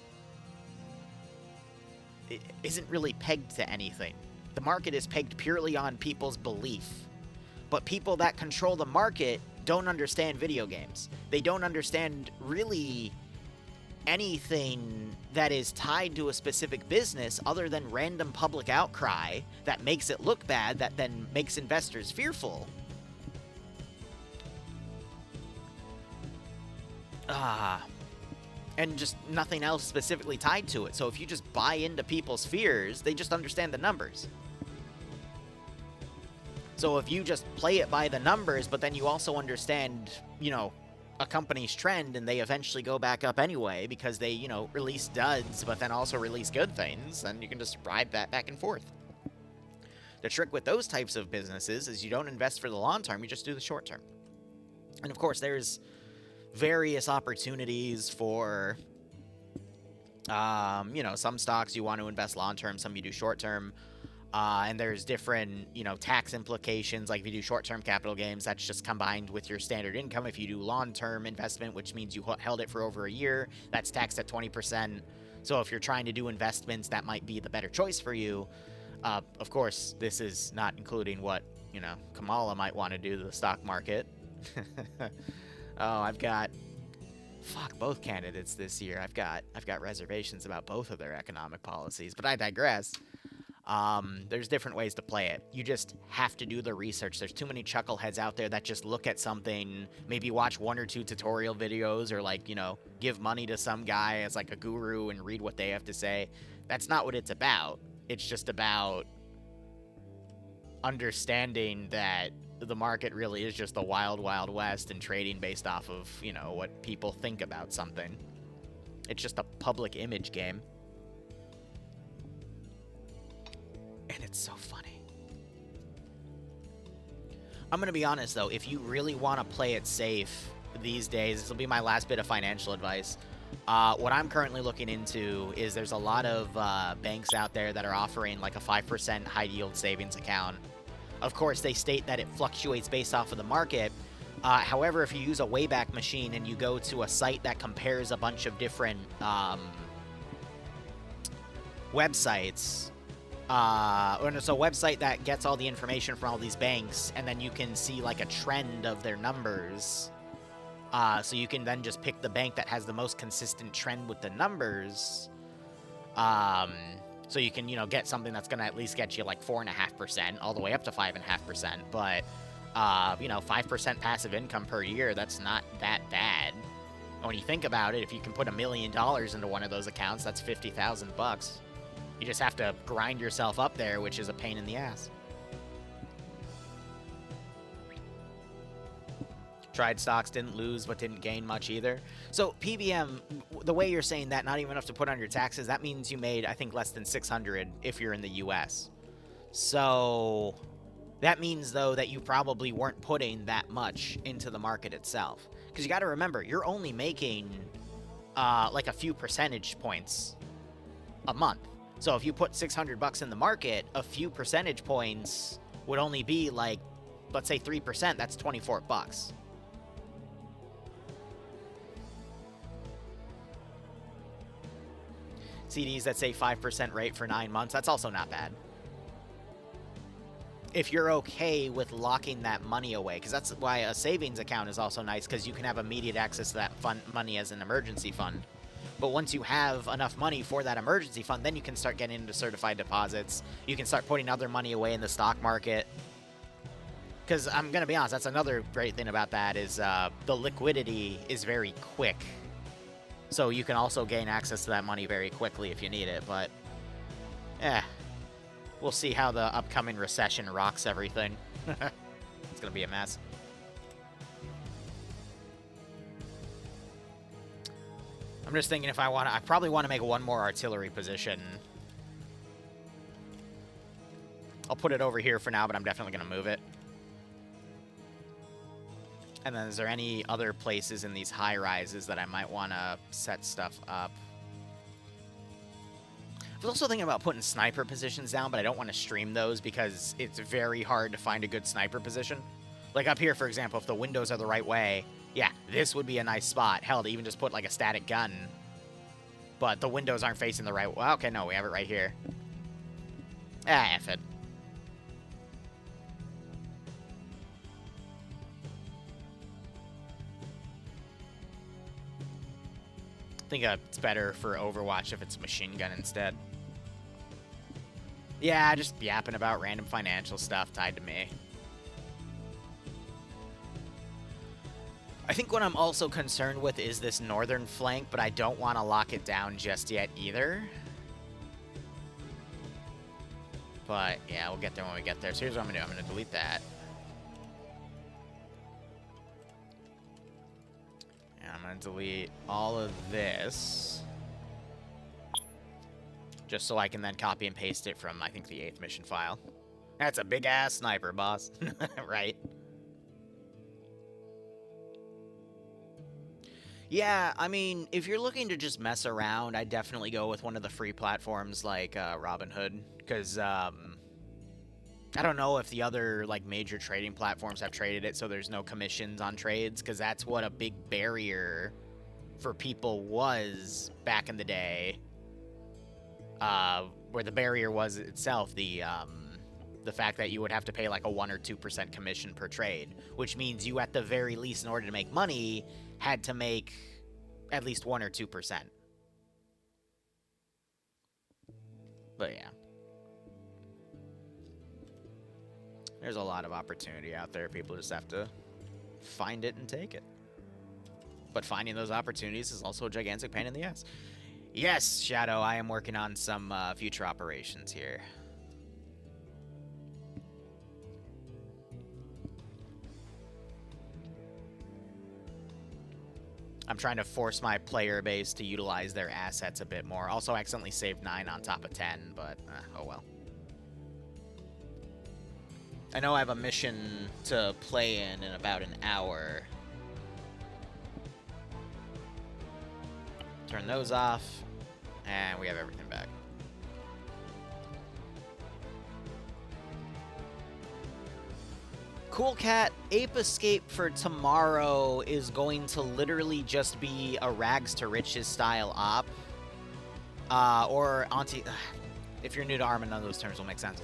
A: isn't really pegged to anything. The market is pegged purely on people's belief. But people that control the market don't understand video games. They don't understand really anything that is tied to a specific business other than random public outcry that makes it look bad, that then makes investors fearful. And just nothing else specifically tied to it. So if you just buy into people's fears, they just understand the numbers. So if you just play it by the numbers, but then you also understand, a company's trend, and they eventually go back up anyway because they, release duds, but then also release good things, then you can just ride that back and forth. The trick with those types of businesses is you don't invest for the long term, you just do the short term. And of course, there's various opportunities for, some stocks you want to invest long-term, some you do short-term, and there's different, tax implications. Like if you do short-term capital gains, that's just combined with your standard income. If you do long-term investment, which means you held it for over a year, that's taxed at 20%. So if you're trying to do investments, that might be the better choice for you. Of course, this is not including what, Kamala might want to do to the stock market. Oh, I've got both candidates this year. I've got reservations about both of their economic policies, but I digress. There's different ways to play it. You just have to do the research. There's too many chuckleheads out there that just look at something, maybe watch one or two tutorial videos, or give money to some guy as like a guru and read what they have to say. That's not what it's about. It's just about understanding that the market really is just the wild, wild west, and trading based off of, what people think about something. It's just a public image game. And it's so funny. I'm going to be honest, though. If you really want to play it safe these days, this will be my last bit of financial advice. What I'm currently looking into is there's a lot of banks out there that are offering like a 5% high-yield savings account. Of course, they state that it fluctuates based off of the market. However, if you use a Wayback Machine and you go to a site that compares a bunch of different websites, or it's a website that gets all the information from all these banks, and then you can see like a trend of their numbers. So you can then just pick the bank that has the most consistent trend with the numbers. So you can, get something that's going to at least get you like 4.5%, all the way up to 5.5%. But, 5% passive income per year, that's not that bad. When you think about it, if you can put $1 million into one of those accounts, that's $50,000. You just have to grind yourself up there, which is a pain in the ass. Tried stocks, didn't lose, but didn't gain much either. So PBM, the way you're saying that, not even enough to put on your taxes, that means you made, I think, less than 600 if you're in the US. So that means, though, that you probably weren't putting that much into the market itself. Because you got to remember, you're only making like a few percentage points a month. So if you put $600 in the market, a few percentage points would only be like, let's say 3%, that's $24. CDs that say 5% rate for 9 months, that's also not bad. If you're okay with locking that money away, because that's why a savings account is also nice, because you can have immediate access to that money as an emergency fund. But once you have enough money for that emergency fund, then you can start getting into certified deposits. You can start putting other money away in the stock market. Because I'm going to be honest, that's another great thing about that is the liquidity is very quick. So you can also gain access to that money very quickly if you need it. But, we'll see how the upcoming recession rocks everything. It's going to be a mess. I'm just thinking if I probably want to make one more artillery position. I'll put it over here for now, but I'm definitely going to move it. And then is there any other places in these high rises that I might want to set stuff up? I was also thinking about putting sniper positions down, but I don't want to stream those because it's very hard to find a good sniper position. Like up here, for example, if the windows are the right way, yeah, this would be a nice spot. Hell, to even just put like a static gun. But the windows aren't facing the right way. Well, okay, no, we have it right here. Ah, F it. I think it's better for Overwatch if it's machine gun instead. Yeah, just yapping about random financial stuff tied to me. I think what I'm also concerned with is this northern flank, but I don't want to lock it down just yet either. But, yeah, we'll get there when we get there. So here's what I'm going to do. I'm going to delete that. And I'm going to delete all of this. Just so I can then copy and paste it from, I think, the 8th mission file. That's a big-ass sniper, boss. Right? Yeah, I mean, if you're looking to just mess around, I'd definitely go with one of the free platforms like Robinhood. Because, I don't know if the other, like, major trading platforms have traded it so there's no commissions on trades. Because that's what a big barrier for people was back in the day. Where the barrier was itself the fact that you would have to pay like a 1 or 2% commission per trade, which means you at the very least, in order to make money, had to make at least 1 or 2%. But yeah. There's a lot of opportunity out there. People just have to find it and take it. But finding those opportunities is also a gigantic pain in the ass. Yes, Shadow, I am working on some future operations here. I'm trying to force my player base to utilize their assets a bit more. Also accidentally saved 9 on top of 10, but oh well. I know I have a mission to play in about an hour. Turn those off. And we have everything back. Cool Cat, Ape Escape for tomorrow is going to literally just be a rags to riches style op. Or auntie... If you're new to Arma, none of those terms will make sense.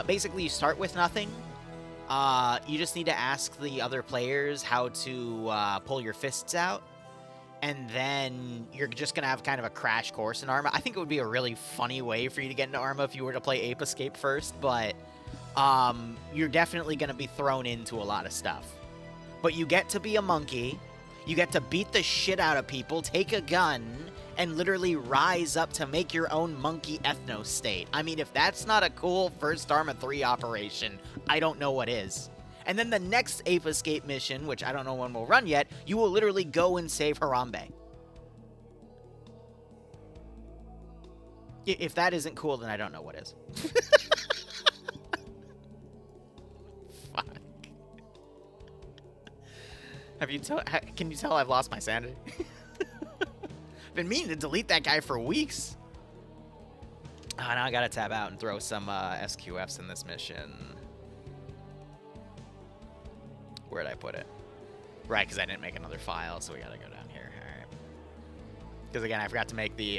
A: Basically, you start with nothing. You just need to ask the other players how to pull your fists out. And then you're just going to have kind of a crash course in Arma. I think it would be a really funny way for you to get into Arma if you were to play Ape Escape first, but you're definitely going to be thrown into a lot of stuff. But you get to be a monkey, you get to beat the shit out of people, take a gun, and literally rise up to make your own monkey ethno-state. I mean, if that's not a cool first Arma 3 operation, I don't know what is. And then the next Ape Escape mission, which I don't know when we'll run yet, you will literally go and save Harambe. If that isn't cool, then I don't know what is. Fuck. Can you tell I've lost my sanity? Been meaning to delete that guy for weeks. Oh, now I gotta tab out and throw some SQFs in this mission. Where'd I put it? Right, because I didn't make another file, so we gotta go down here. Alright. Because again, I forgot to make the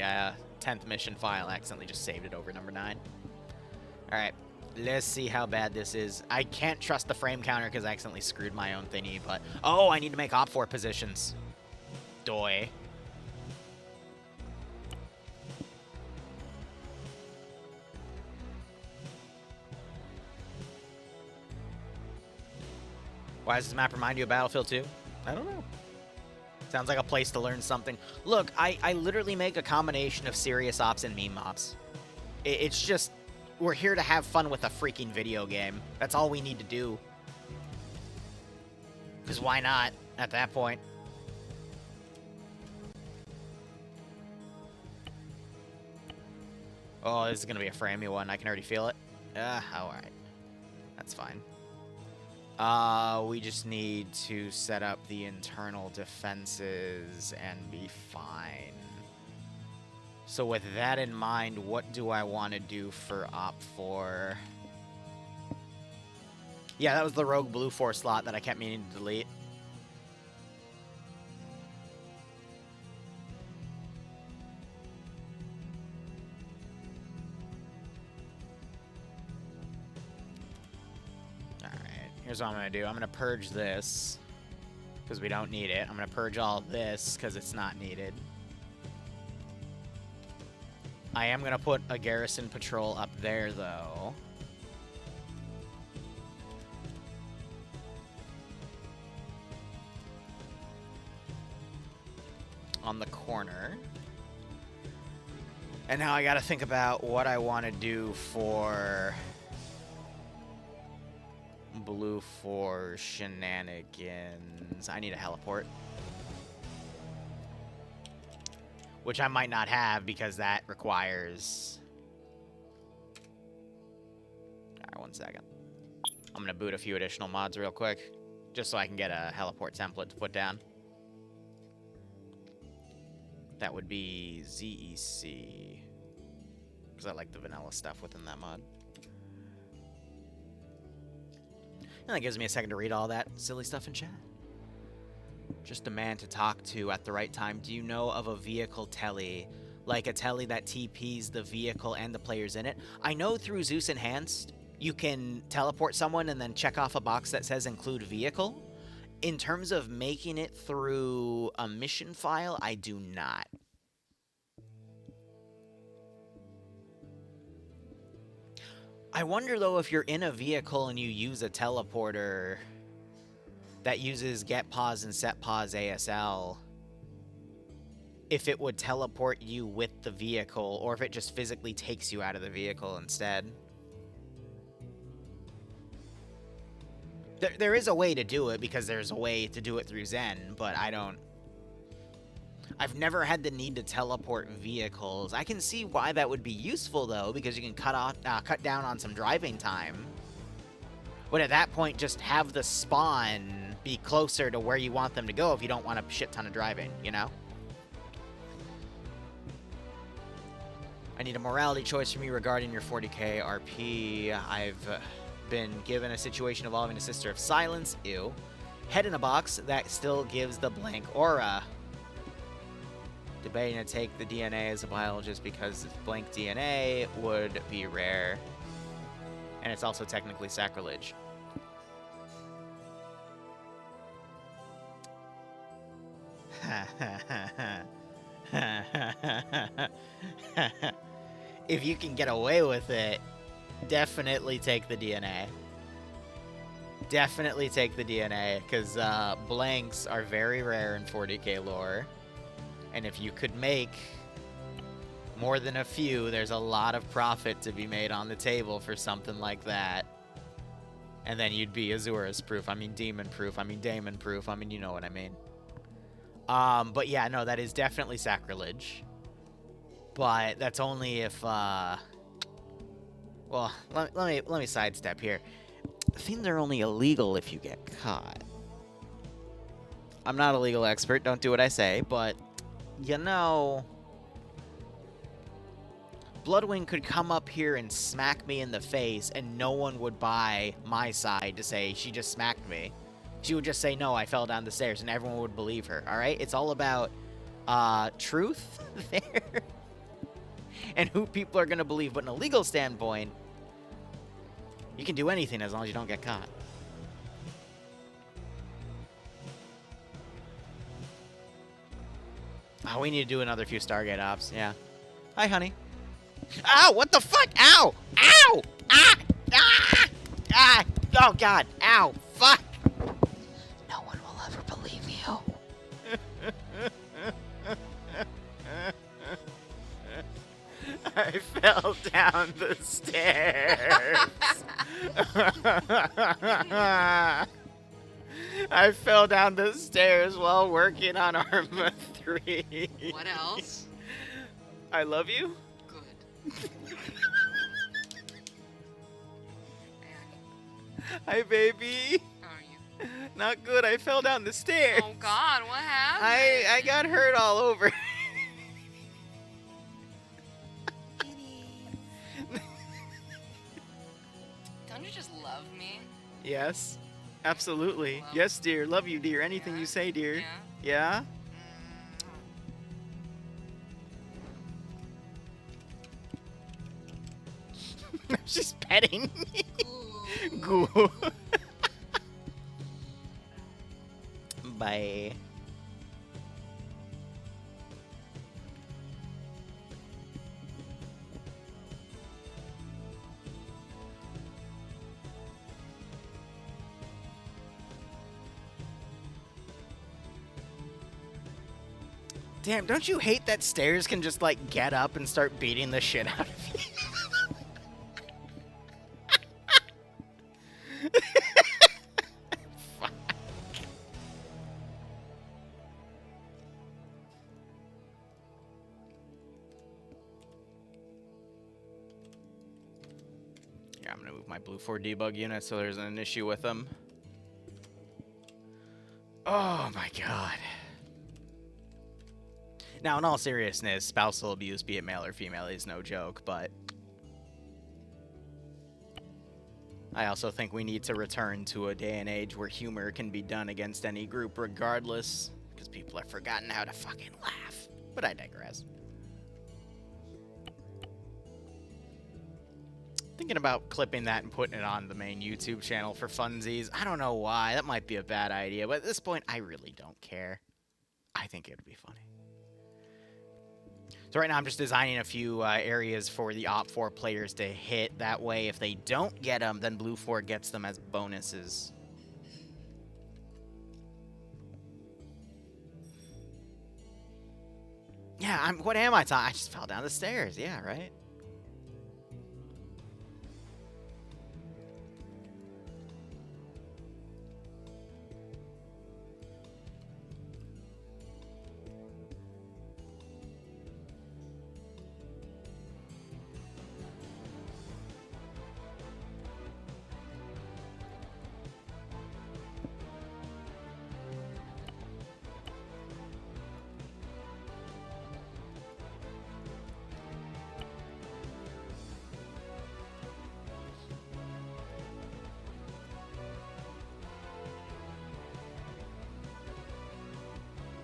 A: 10th mission file. I accidentally just saved it over number 9. Alright, let's see how bad this is. I can't trust the frame counter because I accidentally screwed my own thingy, but... Oh, I need to make op4 positions. Doy. Why does this map remind you of Battlefield 2? I don't know. Sounds like a place to learn something. Look, I literally make a combination of serious ops and meme ops. It's just, we're here to have fun with a freaking video game. That's all we need to do. Because why not, at that point? Oh, this is going to be a framey one. I can already feel it. Alright. That's fine. We just need to set up the internal defenses and be fine. So with that in mind, what do I want to do for Op 4? Yeah, that was the Rogue Blue 4 slot that I kept meaning to delete. Here's what I'm going to do. I'm going to purge this because we don't need it. I'm going to purge all of this because it's not needed. I am going to put a garrison patrol up there, though. On the corner. And now I got to think about what I want to do for Blue 4 shenanigans. I need a heliport. Which I might not have because that requires... Alright, 1 second. I'm going to boot a few additional mods real quick. Just so I can get a heliport template to put down. That would be ZEC. Because I like the vanilla stuff within that mod. And that gives me a second to read all that silly stuff in chat. Just a man to talk to at the right time. Do you know of a vehicle telly? Like a telly that TPs the vehicle and the players in it? I know through Zeus Enhanced, you can teleport someone and then check off a box that says include vehicle. In terms of making it through a mission file, I do not. I wonder, though, if you're in a vehicle and you use a teleporter that uses get pause and set pause ASL, if it would teleport you with the vehicle, or if it just physically takes you out of the vehicle instead. There is a way to do it, because there's a way to do it through Zen, but I've never had the need to teleport vehicles. I can see why that would be useful, though, because you can cut down on some driving time. But at that point, just have the spawn be closer to where you want them to go if you don't want a shit ton of driving, you know? I need a morality choice from you regarding your 40k RP. I've been given a situation involving a Sister of Silence. Ew. Head in a box that still gives the blank aura. Debating to take the DNA as a biologist because blank DNA would be rare. And it's also technically sacrilege. If you can get away with it, definitely take the DNA. Definitely take the DNA, because blanks are very rare in 40k lore. And if you could make more than a few, there's a lot of profit to be made on the table for something like that. And then you'd be Azura's proof. I mean, demon proof. I mean, Daemon proof. I mean, you know what I mean. But yeah, no, that is definitely sacrilege. But that's only if, well, let me sidestep here. Things are only illegal if you get caught. I'm not a legal expert. Don't do what I say, but... You know, Bloodwing could come up here and smack me in the face, and no one would buy my side to say she just smacked me. She would just say, no, I fell down the stairs, and everyone would believe her, all right? It's all about truth there and who people are going to believe. But in a legal standpoint, you can do anything as long as you don't get caught. Oh, we need to do another few Stargate ops, yeah. Hi, honey. Ow, what the fuck? Ow! Ow! Ah! Ah! Ah! Oh, God. Ow! Fuck! No one will ever believe you. I fell down the stairs. I fell down the stairs while working on Arma 3.
B: What else?
A: I love you.
B: Good.
A: Hi, baby.
B: How are you?
A: Not good. I fell down the stairs.
B: Oh God, what happened?
A: I got hurt all over.
B: Don't you just love me?
A: Yes, absolutely.
B: Love.
A: Yes, dear. Love you, dear. Anything
B: Yeah?
A: you say, dear.
B: Yeah?
A: Yeah? She's petting me.
B: Ooh.
A: Goo. Bye. Damn, don't you hate that stairs can just, like, get up and start beating the shit out of you? Fuck. Yeah, I'm gonna move my blue 4 debug unit so there's an issue with them. Oh my god. Now, in all seriousness, spousal abuse, be it male or female, is no joke, but I also think we need to return to a day and age where humor can be done against any group regardless, because people have forgotten how to fucking laugh. But I digress. Thinking about clipping that and putting it on the main YouTube channel for funsies. I don't know why. That might be a bad idea, but at this point, I really don't care. I think it would be funny. So right now I'm just designing a few areas for the Op4 players to hit. That way, if they don't get them, then Blue 4 gets them as bonuses. Yeah, what am I talking? I just fell down the stairs. Yeah, right?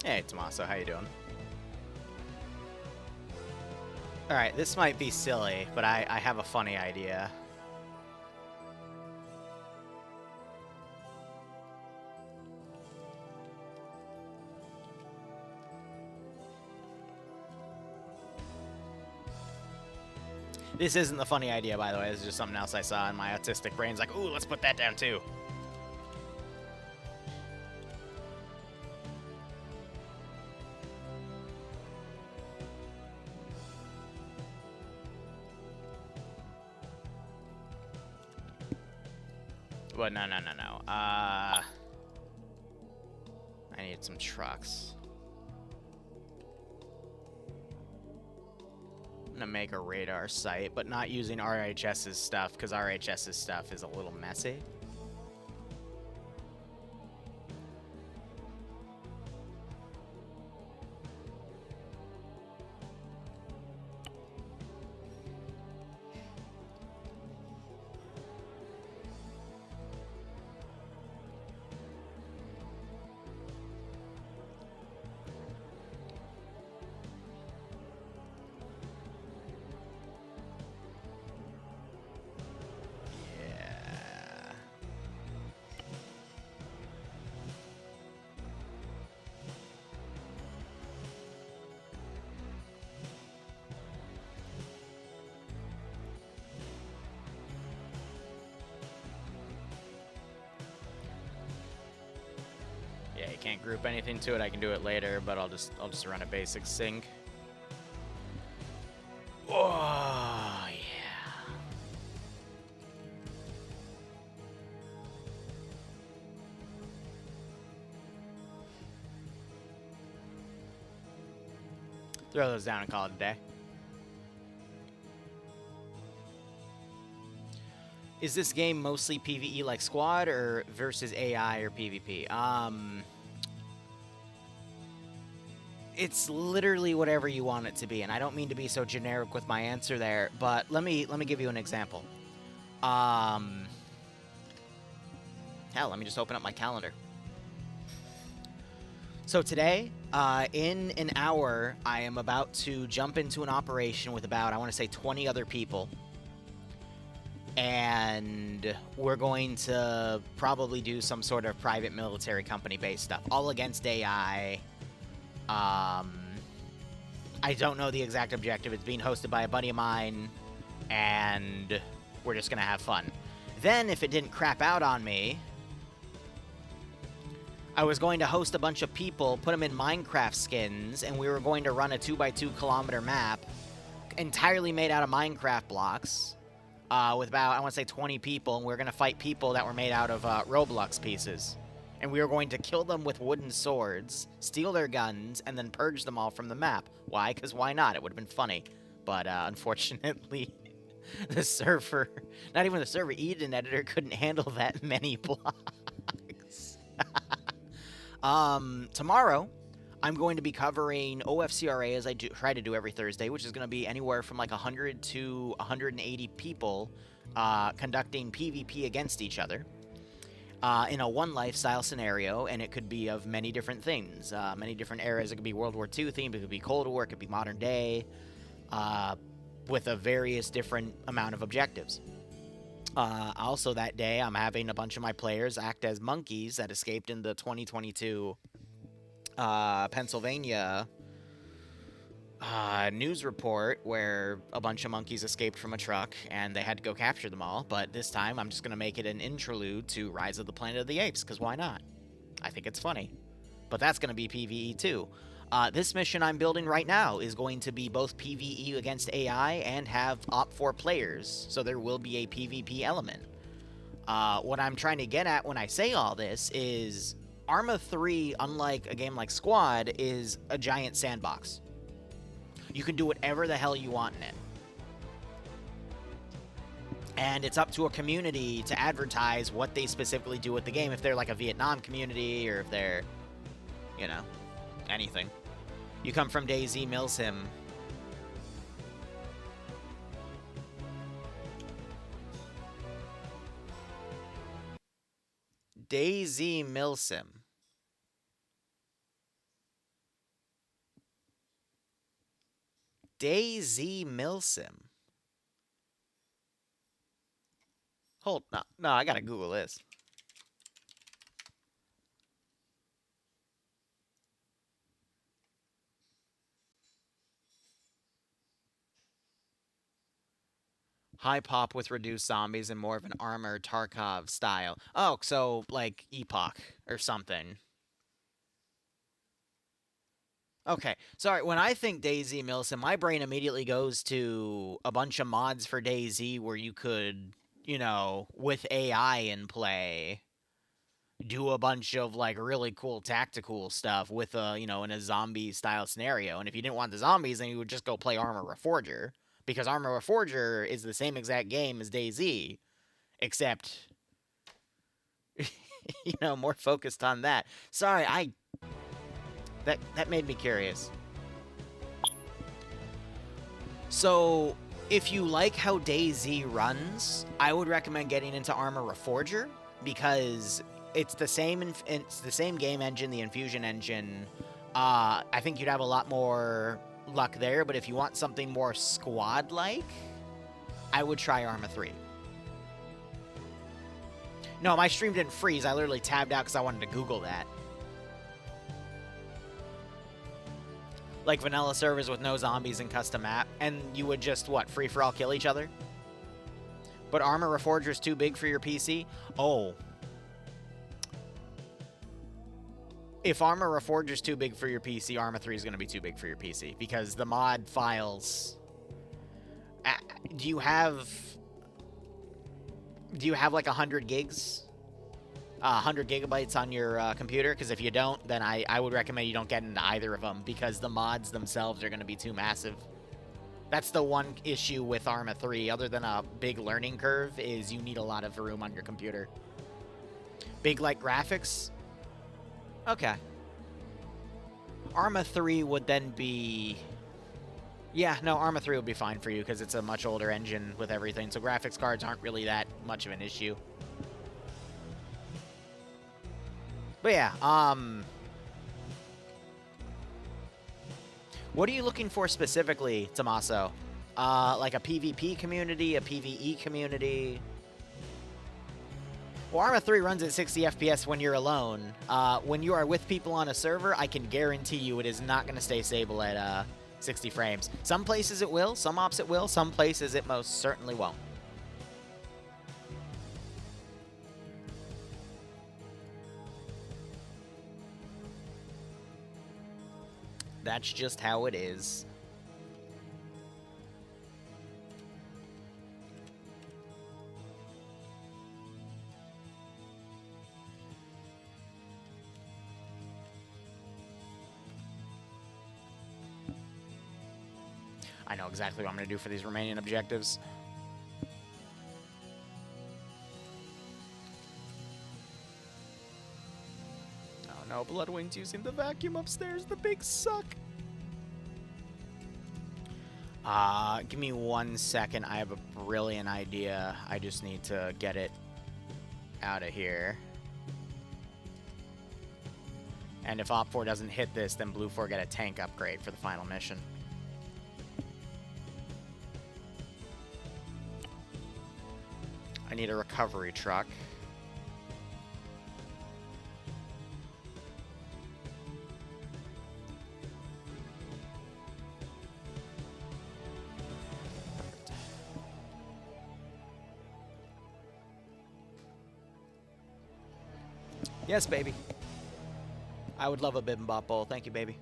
A: Hey, Tommaso, how you doing? Alright, this might be silly, but I have a funny idea. This isn't the funny idea, by the way. This is just something else I saw, and my autistic brain's like, ooh, let's put that down, too. Well, no. I need some trucks. I'm gonna make a radar site, but not using RHS's stuff, because RHS's stuff is a little messy. Yeah, you can't group anything to it. I can do it later, but I'll just run a basic sync. Oh yeah. Throw those down and call it a day. Is this game mostly PvE like squad or versus AI or PvP? It's literally whatever you want it to be, and I don't mean to be so generic with my answer there, but let me give you an example. Hell, let me just open up my calendar. So today, in an hour, I am about to jump into an operation with about, I want to say, 20 other people. And we're going to probably do some sort of private military company-based stuff, all against AI. I don't know the exact objective. It's being hosted by a buddy of mine, and we're just going to have fun. Then, if it didn't crap out on me, I was going to host a bunch of people, put them in Minecraft skins, and we were going to run a 2x2 kilometer map entirely made out of Minecraft blocks with about, I want to say, 20 people, and we were going to fight people that were made out of Roblox pieces. And we were going to kill them with wooden swords, steal their guns, and then purge them all from the map. Why? Because why not? It would have been funny. But unfortunately, the server, not even the server, Eden editor couldn't handle that many blocks. Tomorrow, I'm going to be covering OFCRA as I try to do every Thursday, which is going to be anywhere from like 100 to 180 people conducting PvP against each other in a one lifestyle scenario, and it could be of many different things, many different eras. It could be World War II themed, it could be Cold War, it could be modern day, with a various different amount of objectives. Also that day, I'm having a bunch of my players act as monkeys that escaped in the 2022 Pennsylvania news report where a bunch of monkeys escaped from a truck and they had to go capture them all. But this time, I'm just going to make it an interlude to Rise of the Planet of the Apes, because why not? I think it's funny. But that's going to be PvE too. This mission I'm building right now is going to be both PvE against AI and have Op4 players, so there will be a PvP element. What I'm trying to get at when I say all this is Arma 3, unlike a game like Squad, is a giant sandbox. You can do whatever the hell you want in it. And it's up to a community to advertise what they specifically do with the game, if they're like a Vietnam community or if they're, you know, anything. You come from DayZ Milsim. DayZ Milsim. DayZ Milsim. Hold, no, I gotta Google this. High pop with reduced zombies and more of an Armor Tarkov style. Oh, so like Epoch or something. Okay, sorry, when I think DayZ Milsim, my brain immediately goes to a bunch of mods for DayZ where you could, you know, with AI in play, do a bunch of like really cool tactical stuff with a, you know, in a zombie style scenario. And if you didn't want the zombies, then you would just go play Arma Reforger, because Arma Reforger is the same exact game as DayZ, except you know, more focused on that. Sorry, that made me curious. So, if you like how DayZ runs, I would recommend getting into Arma Reforger, because it's the same game engine, the Infusion engine. I think you'd have a lot more luck there, but if you want something more squad-like, I would try Arma 3. No, my stream didn't freeze. I literally tabbed out because I wanted to Google that. Like vanilla servers with no zombies and custom map, and you would just, what, free-for-all kill each other? But Arma Reforger is too big for your PC? Oh. If Arma Reforger is too big for your PC, Arma 3 is going to be too big for your PC, because the mod files... Do you have like 100 gigs? 100 gigabytes on your computer? Because if you don't, then I would recommend you don't get into either of them, because the mods themselves are going to be too massive. That's the one issue with Arma 3, other than a big learning curve, is you need a lot of room on your computer. Big, like, graphics? Okay. Arma 3 would then be... Yeah, no, Arma 3 would be fine for you, because it's a much older engine with everything, so graphics cards aren't really that much of an issue. But yeah, what are you looking for specifically, Tommaso? Like a PvP community, a PvE community? Well, Arma 3 runs at 60 FPS when you're alone. When you are with people on a server, I can guarantee you it is not going to stay stable at 60 frames. Some places it will, some ops it will, some places it most certainly won't. That's just how it is. I know exactly what I'm going to do for these remaining objectives. Oh no, Bloodwing's using the vacuum upstairs. The big suck. Give me 1 second. I have a brilliant idea. I just need to get it out of here. And if Op 4 doesn't hit this, then Blue 4 get a tank upgrade for the final mission. I need a recovery truck. Yes, baby. I would love a bibimbap bowl. Thank you, baby.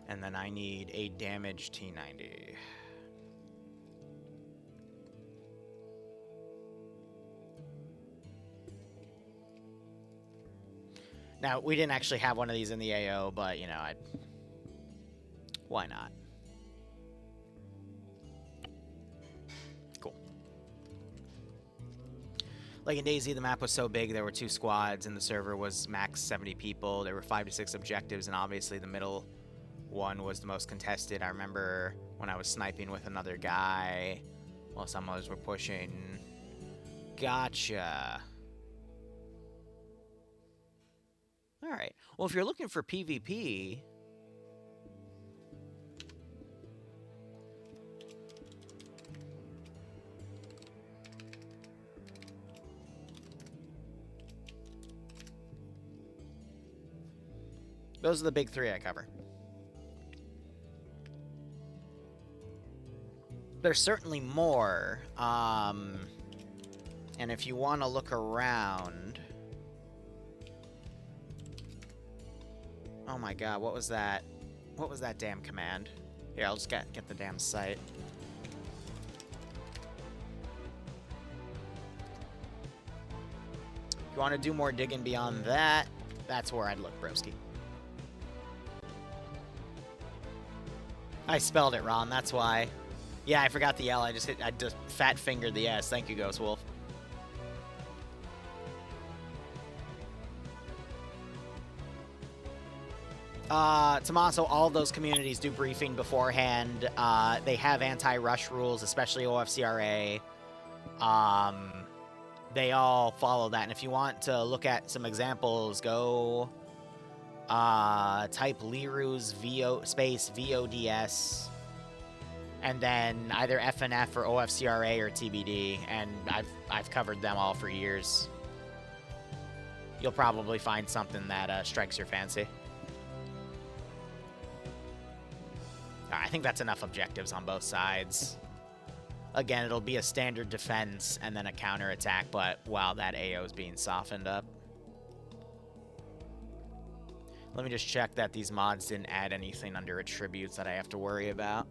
A: And then I need a damaged T90. Now, we didn't actually have one of these in the AO, but, you know, why not? Cool. Like in DayZ, the map was so big, there were 2 squads, and the server was max 70 people. There were 5 to 6 objectives, and obviously the middle one was the most contested. I remember when I was sniping with another guy while some others were pushing. Gotcha. Alright. Well, if you're looking for PvP... Those are the big 3 I cover. There's certainly more. And if you want to look around... Oh my god, what was that? What was that damn command? Here, I'll just get the damn site. If you want to do more digging beyond that, that's where I'd look, broski. I spelled it wrong, that's why. Yeah, I forgot the L, I just fat fingered the S. Thank you, Ghost Wolf. Tommaso, all of those communities do briefing beforehand. They have anti-rush rules, especially OFCRA. They all follow that. And if you want to look at some examples, go type Liru's space VODS, and then either FNF or OFCRA or TBD. And I've covered them all for years. You'll probably find something that strikes your fancy. I think that's enough objectives on both sides. Again, it'll be a standard defense and then a counterattack, but while that AO is being softened up. Let me just check that these mods didn't add anything under attributes that I have to worry about.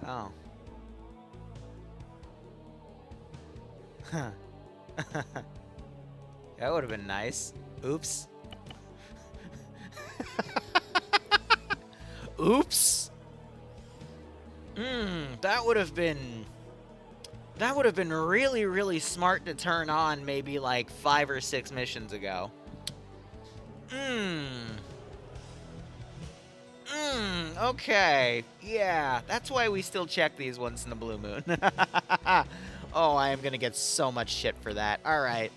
A: Oh. Huh. That would have been nice. Oops. Oops. That would have been really, really smart to turn on maybe like 5 or 6 missions ago. Okay. Yeah, that's why we still check these once in the blue moon. Oh, I am gonna get so much shit for that. Alright.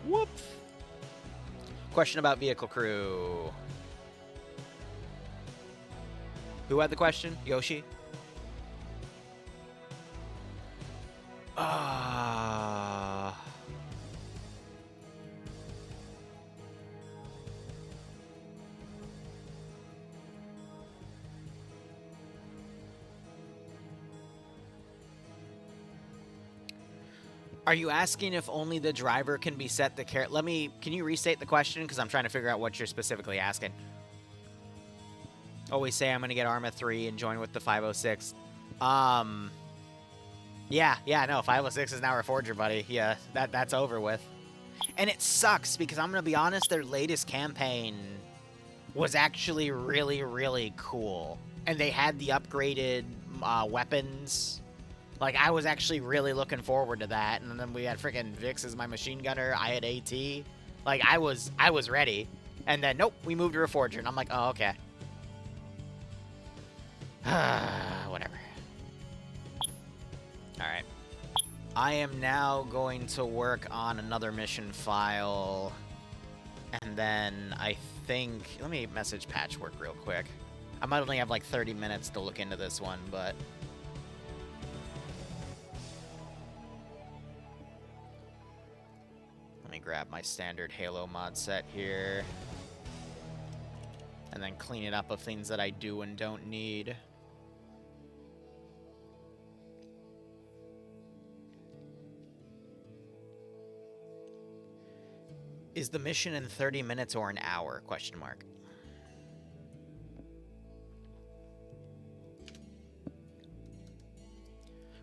A: Whoop. Question about vehicle crew. Who had the question? Yoshi? Are you asking if only the driver can be set to care? Can you restate the question? Because I'm trying to figure out what you're specifically asking. Always say I'm going to get Arma 3 and join with the 506. Yeah, no, 506 is now Reforger, buddy. Yeah, that's over with. And it sucks because I'm going to be honest, their latest campaign was actually really, really cool. And they had the upgraded weapons. Like, I was actually really looking forward to that. And then we had freaking Vix as my machine gunner. I had AT. Like, I was ready. And then, nope, we moved to Reforger. And I'm like, oh, okay. Whatever. Alright. I am now going to work on another mission file. And then I think... Let me message Patchwork real quick. I might only have like 30 minutes to look into this one, but... Let me grab my standard Halo mod set here. And then clean it up of things that I do and don't need. Is the mission in 30 minutes or an hour? Question mark.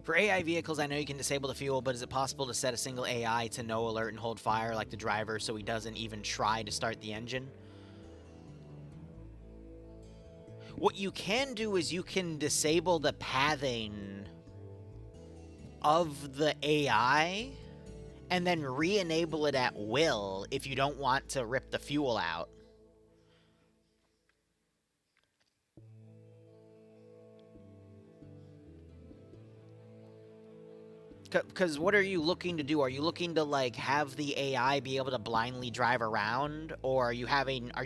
A: For AI vehicles, I know you can disable the fuel, but is it possible to set a single AI to no alert and hold fire like the driver so he doesn't even try to start the engine? What you can do is you can disable the pathing of the AI and then re-enable it at will if you don't want to rip the fuel out. Because what are you looking to do? Are you looking to, like, have the AI be able to blindly drive around? Or are you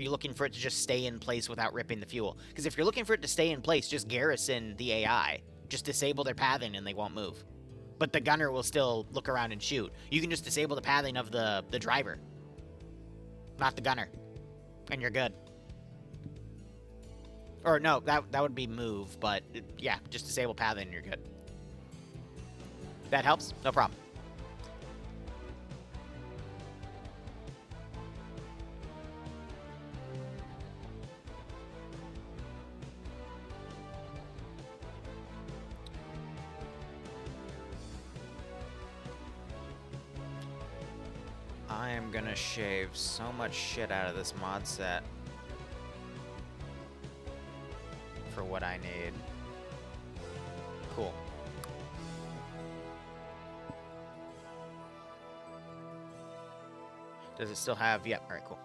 A: looking for it to just stay in place without ripping the fuel? Because if you're looking for it to stay in place, just garrison the AI. Just disable their pathing and they won't move. But the gunner will still look around and shoot. You can just disable the pathing of the driver. Not the gunner. And you're good. Or no, that would be move, but yeah, just disable pathing and you're good. That helps? No problem. I am gonna shave so much shit out of this mod set for what I need. Cool. Does it still have... Yep, alright, cool.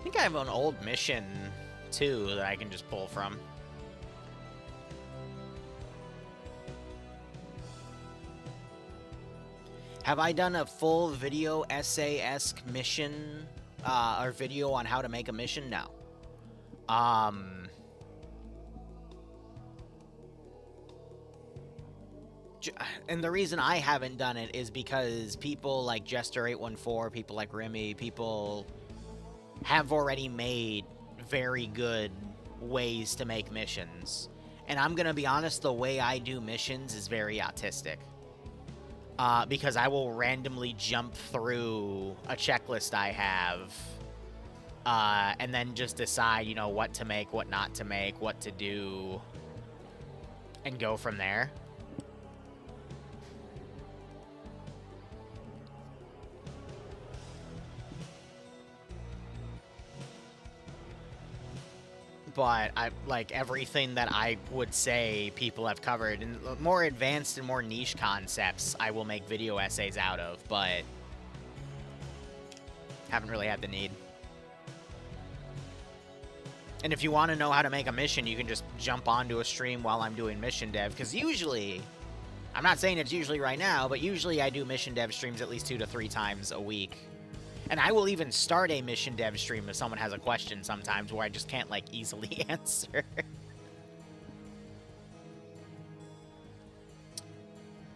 A: I think I have an old mission, too, that I can just pull from. Have I done a full video essay-esque mission... or video on how to make a mission? No. And the reason I haven't done it is because people like Jester814, people like Remy, people have already made very good ways to make missions. And I'm gonna be honest, the way I do missions is very autistic. because I will randomly jump through a checklist I have, and then just decide, you know, what to make, what not to make, what to do, and go from there. But I like everything that I would say people have covered, and more advanced and more niche concepts I will make video essays out of, but haven't really had the need. And if you want to know how to make a mission, you can just jump onto a stream while I'm doing mission dev, because usually, I'm not saying it's usually right now, but usually I do mission dev streams at least 2 to 3 times a week. And I will even start a mission dev stream if someone has a question sometimes where I just can't, like, easily answer.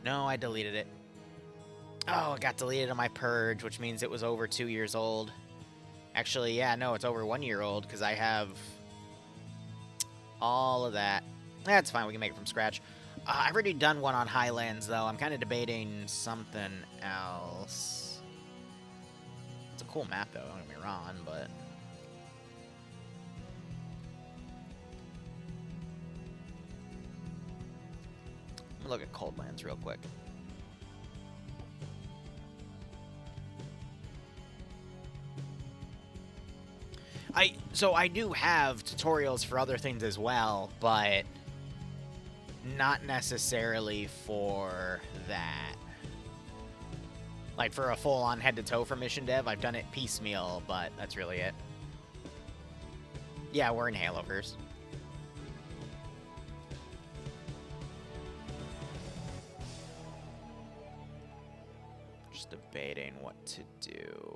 A: No, I deleted it. Oh, it got deleted on my purge, which means it was over 2 years old. Actually, yeah, no, it's over 1 year old, because I have all of that. That's fine, we can make it from scratch. I've already done one on Highlands, though. I'm kind of debating something else. It's a cool map, though, don't get me wrong, but... Let me look at Coldlands real quick. So I do have tutorials for other things as well, but not necessarily for that. Like, for a full-on head-to-toe for mission dev, I've done it piecemeal, but that's really it. Yeah, we're in Halo first. Just debating what to do.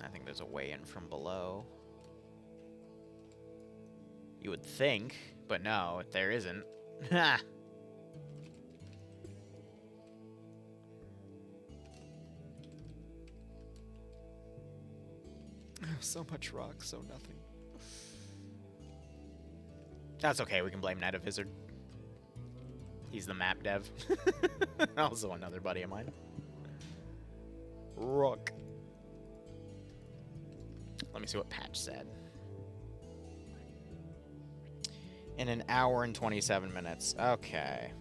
A: I think there's a way in from below. You would think, but no, there isn't. Ha! So much rock, so nothing. That's okay, we can blame Netavizard. He's the map dev. Also another buddy of mine. Rook. Let me see what Patch said. In an hour and 27 minutes. Okay.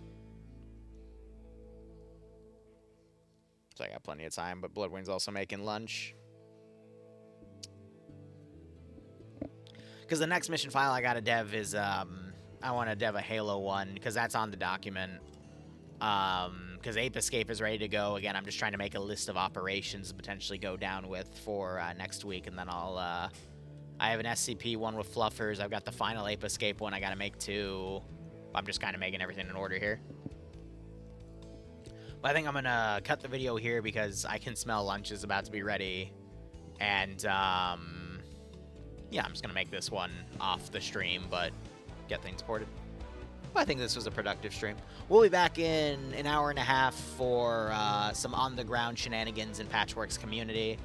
A: So I got plenty of time, but Bloodwing's also making lunch. Because the next mission file I gotta dev is, I want to dev a Halo one, because that's on the document. Because Ape Escape is ready to go. Again, I'm just trying to make a list of operations to potentially go down with for next week, and then I'll, I have an SCP one with Fluffers. I've got the final Ape Escape one I gotta make too. I'm just kind of making everything in order here. But I think I'm gonna cut the video here because I can smell lunch is about to be ready. And, yeah, I'm just gonna make this one off the stream, but get things ported. But I think this was a productive stream. We'll be back in an hour and a half for some on-the-ground shenanigans in Patchwork's community.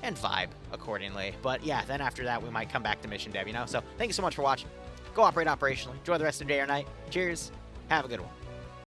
A: And vibe accordingly. But yeah, then after that, we might come back to mission dev, you know? So thank you so much for watching. Go operate operationally. Enjoy the rest of the day or night. Cheers. Have a good one.